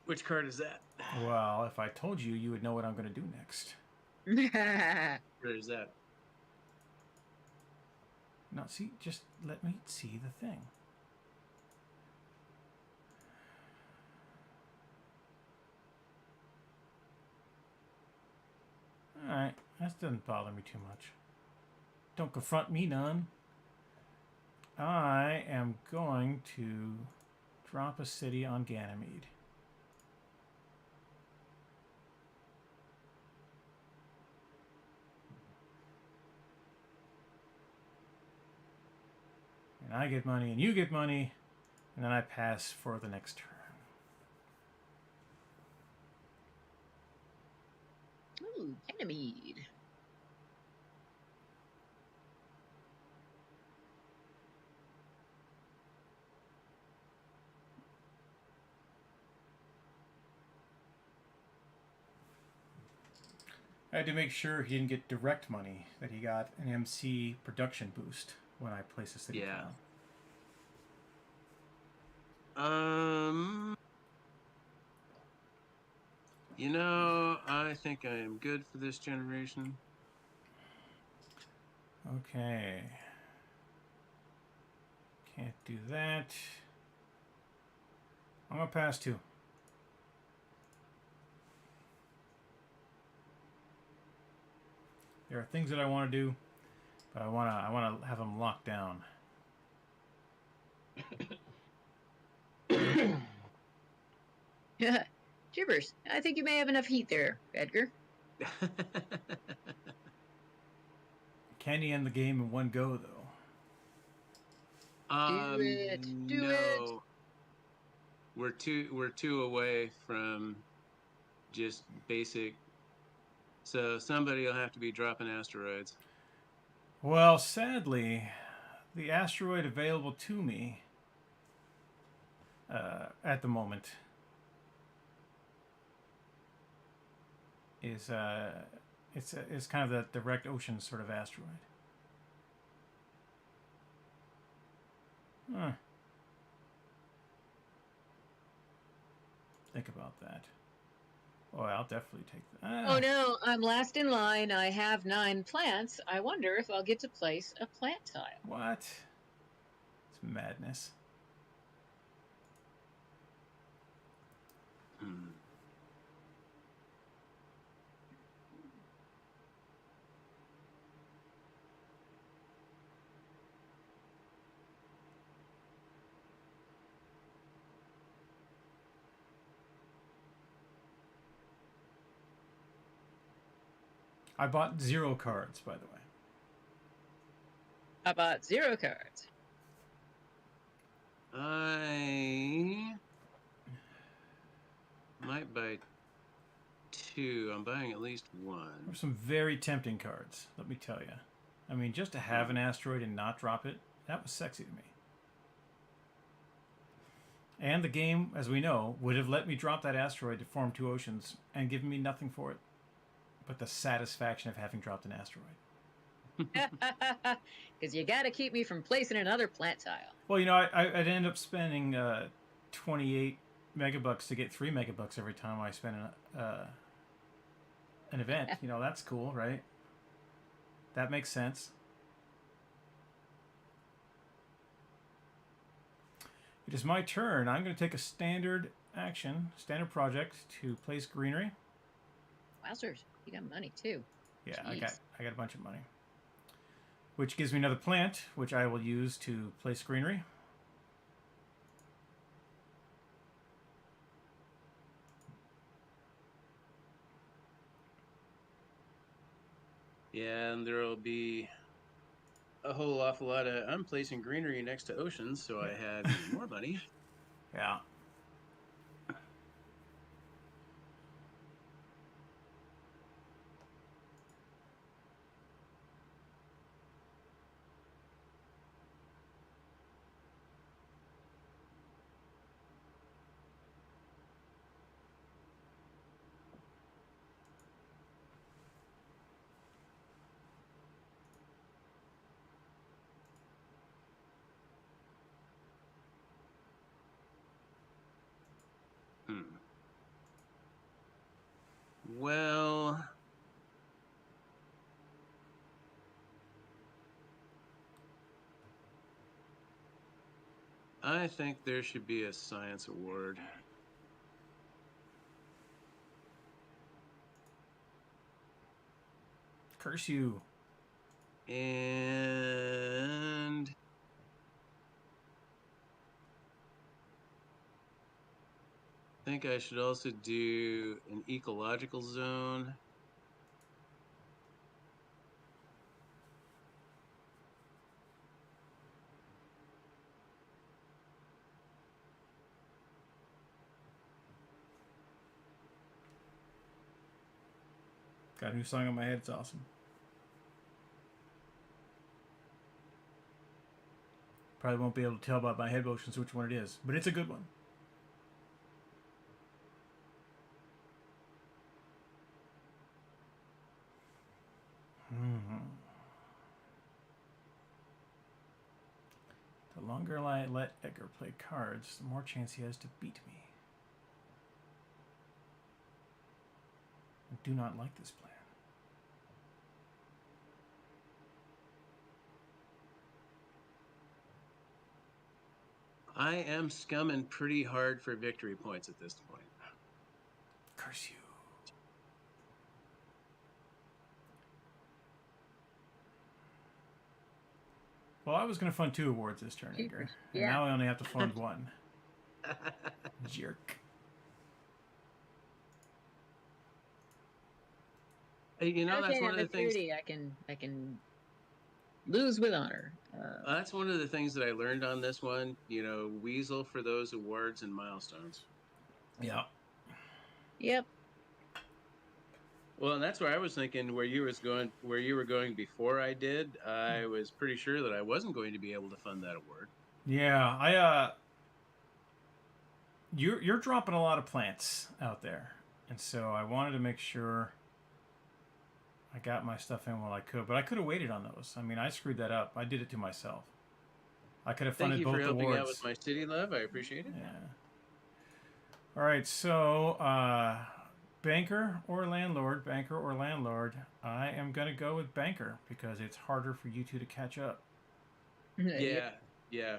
Which card is that? Well, if I told you, you would know what I'm going to do next. Where is that? No, see, just let me see the thing. Alright, that doesn't bother me too much. Don't confront me none. I am going to drop a city on Ganymede. And I get money and you get money, and then I pass for the next turn. Ooh, Ganymede. I had to make sure he didn't get direct money, that he got an MC production boost when I place a city Yeah. down. I think I am good for this generation. Okay. Can't do that. I'm going to pass 2. There are things that I want to do, but I want to have them locked down. Jibbers, I think you may have enough heat there, Edgar. Can you end the game in one go, though? Do it. Do no. it. We're two away from just basic. So somebody will have to be dropping asteroids. Well, sadly, the asteroid available to me at the moment is it's kind of that direct ocean sort of asteroid. Huh. Think about that. Oh, I'll definitely take that. Oh no, I'm last in line. I have 9 plants. I wonder if I'll get to place a plant tile. What? It's madness. Hmm. I bought 0 cards, by the way. I bought 0 cards. I might buy 2. I'm buying at least 1. There's some very tempting cards, let me tell you. I mean, just to have an asteroid and not drop it, that was sexy to me. And the game, as we know, would have let me drop that asteroid to form 2 oceans and given me nothing for it but the satisfaction of having dropped an asteroid. Because you got to keep me from placing another plant tile. Well, you know, I'd end up spending 28 megabucks to get 3 megabucks every time I spend an event. You know, that's cool, right? That makes sense. It is my turn. I'm going to take a standard action, standard project to place greenery. Wowzers, you got money too. Yeah, Jeez. I got a bunch of money. Which gives me another plant, which I will use to place greenery. Yeah, and there will be a whole awful lot of. I'm placing greenery next to oceans, so I have even more money. Yeah. Well, I think there should be a science award. Curse you. And I think I should also do an ecological zone. Got a new song in my head. It's awesome. Probably won't be able to tell by my head motions which one it is, but it's a good one. The longer I let Edgar play cards, the more chance he has to beat me. I do not like this plan. I am scumming pretty hard for victory points at this point. Curse you. Well, I was going to fund 2 awards this turn, Edgar. And Yeah. now I only have to fund 1. Jerk. Hey, you know, that's Okay, one of I'm the at things. 30. I can lose with honor. That's one of the things that I learned on this one. You know, weasel for those awards and milestones. Yeah. Yep. Well, and that's where I was thinking where you were going before I did. I was pretty sure that I wasn't going to be able to fund that award. Yeah, you're dropping a lot of plants out there. And so I wanted to make sure I got my stuff in while I could, but I could have waited on those. I mean, I screwed that up. I did it to myself. I could have Thank funded you for both helping out with awards. my city love. I appreciate it. Yeah. All right, so banker or landlord, I am going to go with banker because it's harder for you two to catch up. Yeah, yeah.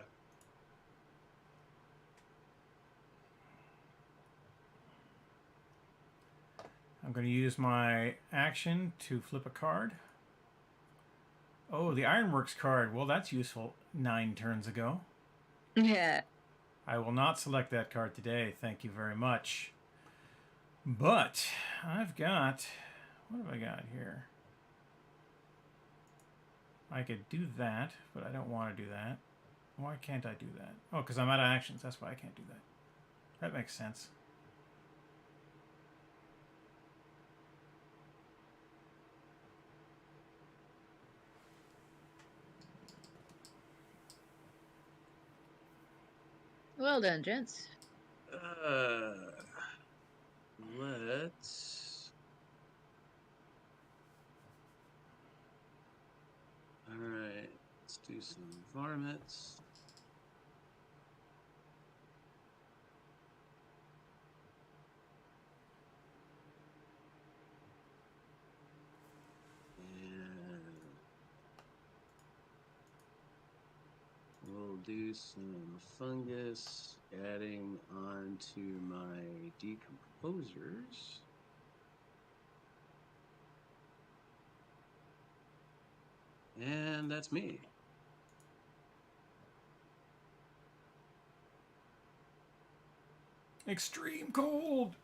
I'm going to use my action to flip a card. Oh, the Ironworks card. Well, that's useful 9 turns ago. Yeah. I will not select that card today. Thank you very much. But I've got... What have I got here? I could do that, but I don't want to do that. Why can't I do that? Oh, because I'm out of actions. That's why I can't do that. That makes sense. Well done, gents. Let's. All right. Let's do some varmints. And we'll do some fungus, adding on to my decomposers. And that's me. Extreme cold!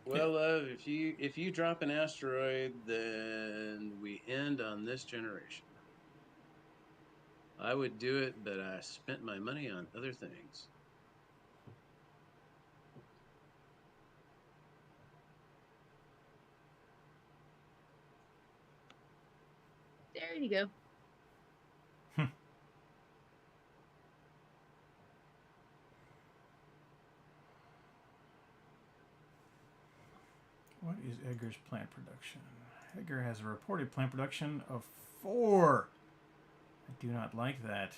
Well, love, if you drop an asteroid, then we end on this generation. I would do it, but I spent my money on other things. There you go. What is Edgar's plant production? Edgar has a reported plant production of 4. I do not like that.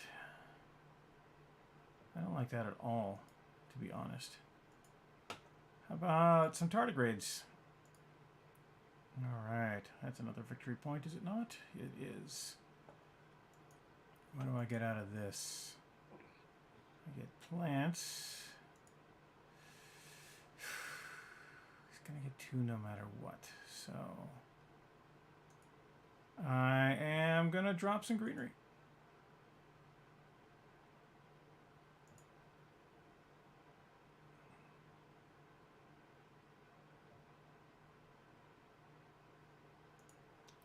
I don't like that at all, to be honest. How about some tardigrades? Alright, that's another victory point, is it not? It is. What do I get out of this? I get plants. He's gonna get 2 no matter what, so... I am gonna drop some greenery.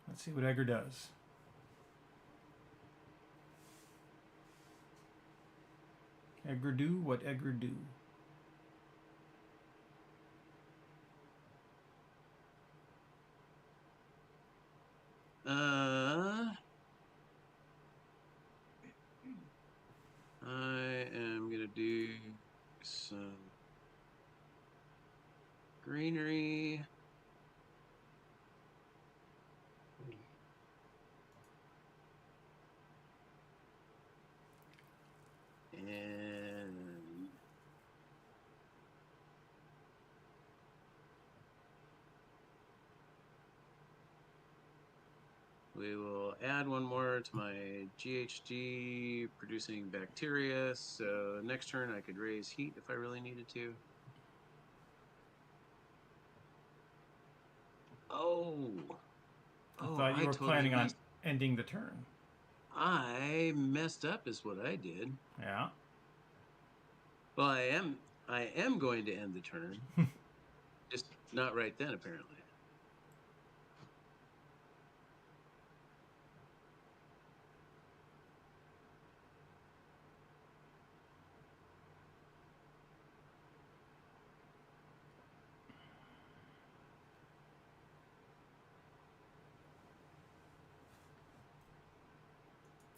Let's see what Edgar does. Edgar do what Edgar do. I am gonna do some greenery. And we will add one more to my GHG producing bacteria. So next turn I could raise heat if I really needed to. Oh. I thought you were totally planning on messed. ending the turn. I messed up, is what I did. Yeah. Well, I am going to end the turn, just not right then, apparently.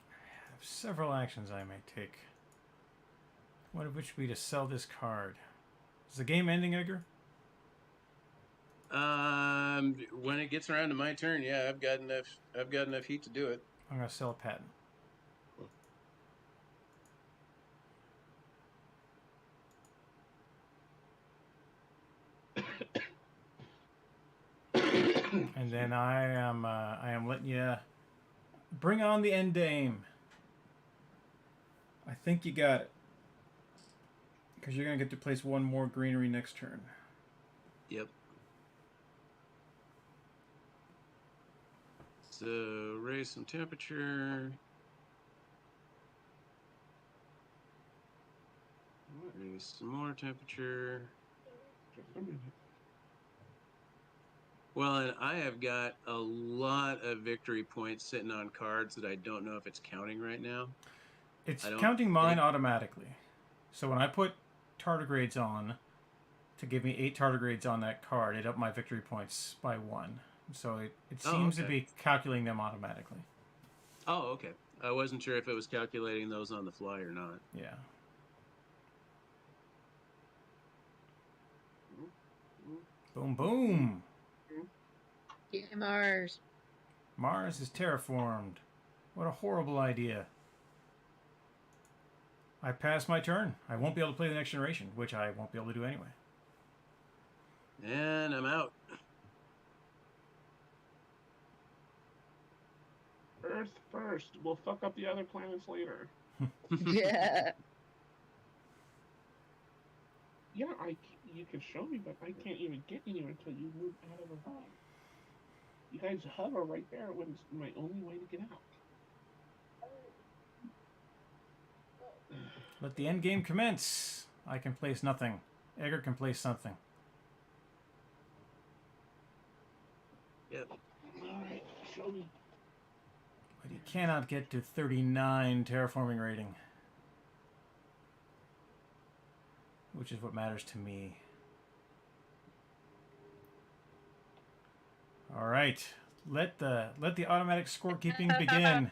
I have several actions I may take. One of which would be to sell this card. Is the game ending, Edgar? When it gets around to my turn, yeah, I've got enough. I've got enough heat to do it. I'm going to sell a patent. And then I am letting you bring on the end game. I think you got it. Because you're going to get to place one more greenery next turn. Yep. So raise some temperature. Raise some more temperature. Just a minute. Well, and I have got a lot of victory points sitting on cards that I don't know if it's counting right now. It's I don't counting mine think- automatically. So when I put tardigrades on to give me 8 tardigrades on that card, it upped my victory points by 1. So it Oh, seems to okay. be calculating them automatically. Oh, okay. I wasn't sure if it was calculating those on the fly or not. Yeah. Boom, boom. Yeah, Mars. Mars is terraformed. What a horrible idea. I passed my turn. I won't be able to play the next generation, which I won't be able to do anyway. And I'm out. Earth first. We'll fuck up the other planets later. Yeah. Yeah, you can show me, but I can't even get anywhere until you move out of the hub. You guys hover right there when it's my only way to get out. Let the end game commence. I can place nothing. Edgar can place something. Yep. Alright, show me. But he cannot get to 39 terraforming rating. Which is what matters to me. Alright. Let the automatic scorekeeping begin.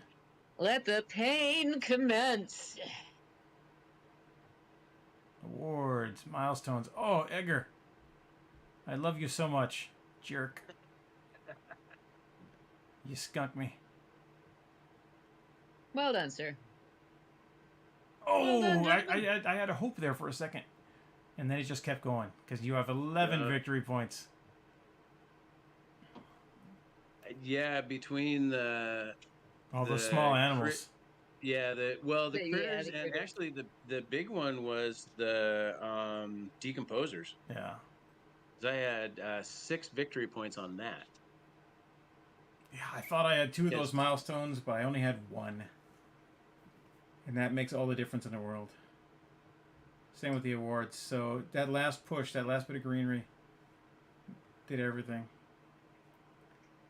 Let the pain commence. Awards, milestones. Oh, Edgar. I love you so much. Jerk. You skunked me. Well done, sir. Oh, done, I had a hope there for a second. And then it just kept going. Because you have 11 victory points. Yeah, between the All those The small animals. yeah, the Yeah, critters, the and critters. actually the big one was the decomposers. Yeah. 'Cause I had 6 victory points on that. Yeah, I thought I had 2 of Yes. those milestones, but I only had 1. And that makes all the difference in the world. Same with the awards. So that last push, that last bit of greenery, did everything.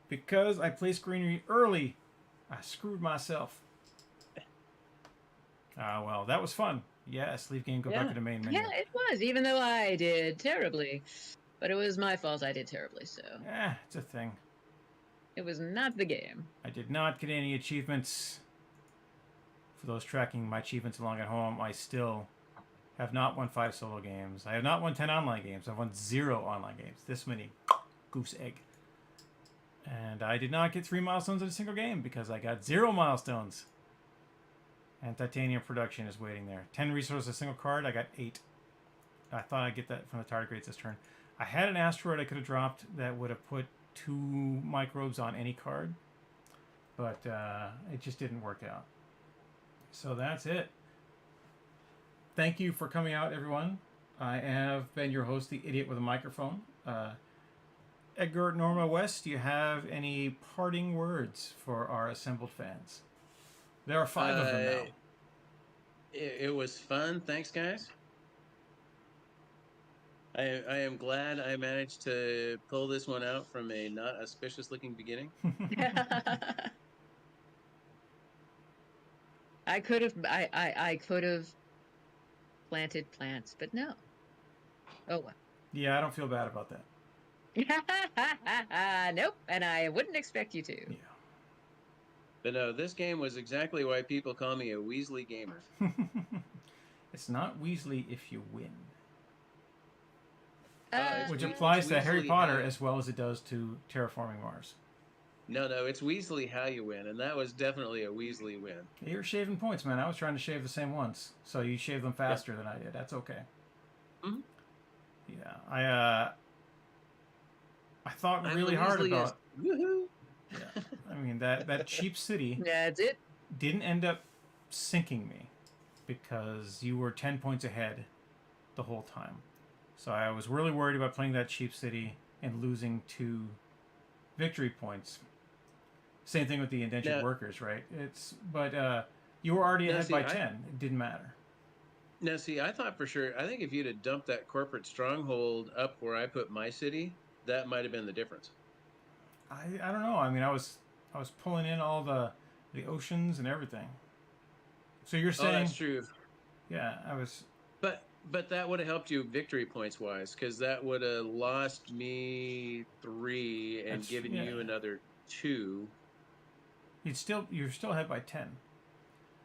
Because I placed greenery early, I screwed myself. Ah, well, that was fun. Yes, leave game, go back to the main menu. Yeah, it was, even though I did terribly. But it was my fault I did terribly, so It's a thing. it was not the game. I did not get any achievements. For those tracking my achievements along at home, I still have not won 5 solo games. I have not won 10 online games. I've won 0 online games. This many. Goose egg. And I did not get 3 milestones in a single game because I got 0 milestones. And titanium production is waiting there. 10 resources, a single card. I got 8. I thought I'd get that from the tardigrades this turn. I had an asteroid I could have dropped that would have put 2 microbes on any card. But it just didn't work out. So that's it. Thank you for coming out, everyone. I have been your host, the idiot with a microphone. Edgar, Norma, West, do you have any parting words for our assembled fans? There are 5 of them now. It was fun. Thanks, guys. I am glad I managed to pull this one out from a not auspicious looking beginning. I could have I could have planted plants, but no. Oh well. Yeah, I don't feel bad about that. Nope, and I wouldn't expect you to. Yeah. But no, this game was exactly why people call me a Weasley gamer. It's not Weasley if you win. Which It's applies to Weasley Harry Potter how- as well as it does to Terraforming Mars. No, it's Weasley how you win, and that was definitely a Weasley win. You're shaving points, man. I was trying to shave the same ones, so you shaved them faster than I did. That's okay. Mhm. Yeah, I thought I'm really the hard Weasleyest. about. Woohoo! Yeah, I mean that cheap city That's it. didn't end up sinking me because you were 10 points ahead the whole time. So I was really worried about playing that cheap city and losing 2 victory points. Same thing with the indentured Now- workers, right? But you were already Now, ahead see, by I- 10. It didn't matter. Now, see, I thought for sure. I think if you'd have dumped that corporate stronghold up where I put my city, that might have been the difference. I don't know. I mean, I was pulling in all the oceans and everything. So you're Oh, saying, that's true. yeah, I was. But that would have helped you victory points wise, because that would have lost me 3 and That's- given yeah. you another 2. You're still ahead by 10.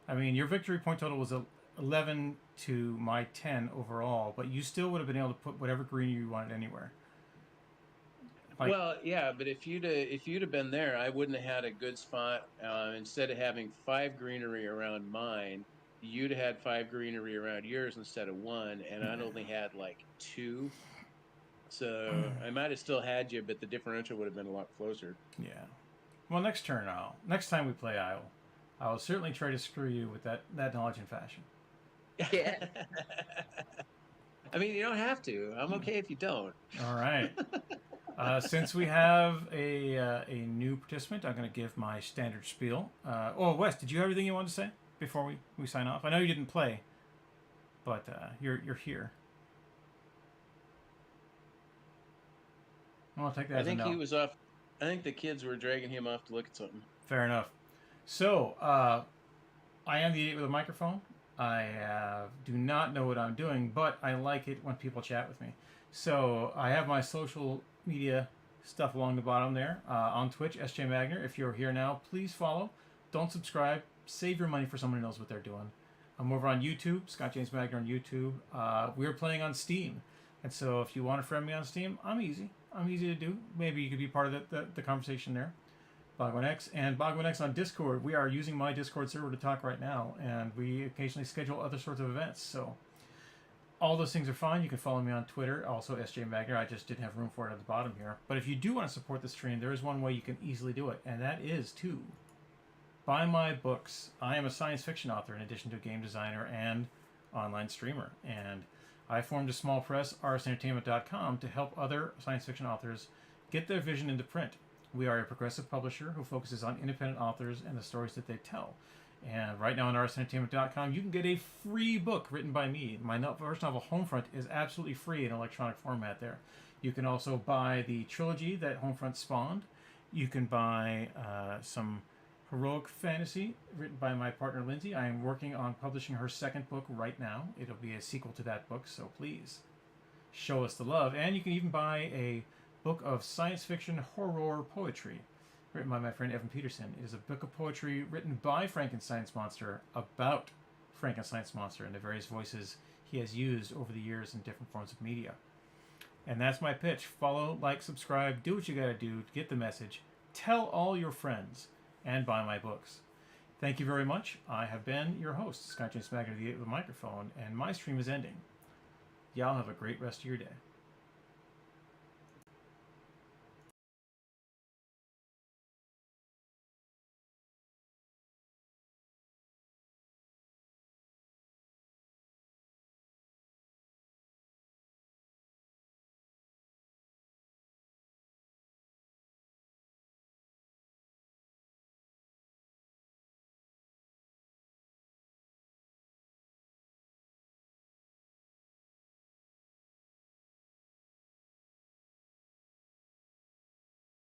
I mean, your victory point total was 11 to my 10 overall, but you still would have been able to put whatever green you wanted anywhere. Like- Well, yeah, but if you'd have been there, I wouldn't have had a good spot. Instead of having 5 greenery around mine, you'd have had 5 greenery around yours instead of 1, and I'd only had like 2. So I might have still had you, but the differential would have been a lot closer. Yeah. Well, next time we play, I'll certainly try to screw you with that knowledge and fashion. Yeah. I mean, you don't have to. I'm okay if you don't. All right. Since we have a new participant, I'm going to give my standard spiel. Wes, did you have everything you wanted to say before we sign off? I know you didn't play, but you're here. I'll take that I as a think no. he was off. I think the kids were dragging him off to look at something. Fair enough. So, I am the idiot with a microphone. I do not know what I'm doing, but I like it when people chat with me. So, I have my social media stuff along the bottom there. On Twitch, SJ Magner. If you're here now, please follow. Don't subscribe. Save your money for someone who knows what they're doing. I'm over on YouTube, Scott James Magner on YouTube. We're playing on Steam. And so, if you want to friend me on Steam, I'm easy. I'm easy to do. Maybe you could be part of the conversation there. Bogwinx and Bogwinx on Discord. We are using my Discord server to talk right now, and we occasionally schedule other sorts of events. So all those things are fine. You can follow me on Twitter, also SJ Magner. I just didn't have room for it at the bottom here. But if you do want to support the stream, there is one way you can easily do it, and that is to buy my books. I am a science fiction author in addition to a game designer and online streamer, and I formed a small press, rsentertainment.com, to help other science fiction authors get their vision into print. We are a progressive publisher who focuses on independent authors and the stories that they tell. And right now on rsentertainment.com, you can get a free book written by me. My first novel, Homefront, is absolutely free in electronic format there. You can also buy the trilogy that Homefront spawned. You can buy some heroic fantasy written by my partner, Lindsay. I am working on publishing her second book right now. It'll be a sequel to that book, so please show us the love. And you can even buy a book of science fiction horror poetry written by my friend Evan Peterson. It is a book of poetry written by Frankenstein's monster about Frankenstein's monster and the various voices he has used over the years in different forms of media. And that's my pitch. Follow, like, subscribe, do what you gotta do to get the message. Tell all your friends and buy my books. Thank you very much. I have been your host, Scott James Magner, the microphone, and my stream is ending. Y'all have a great rest of your day.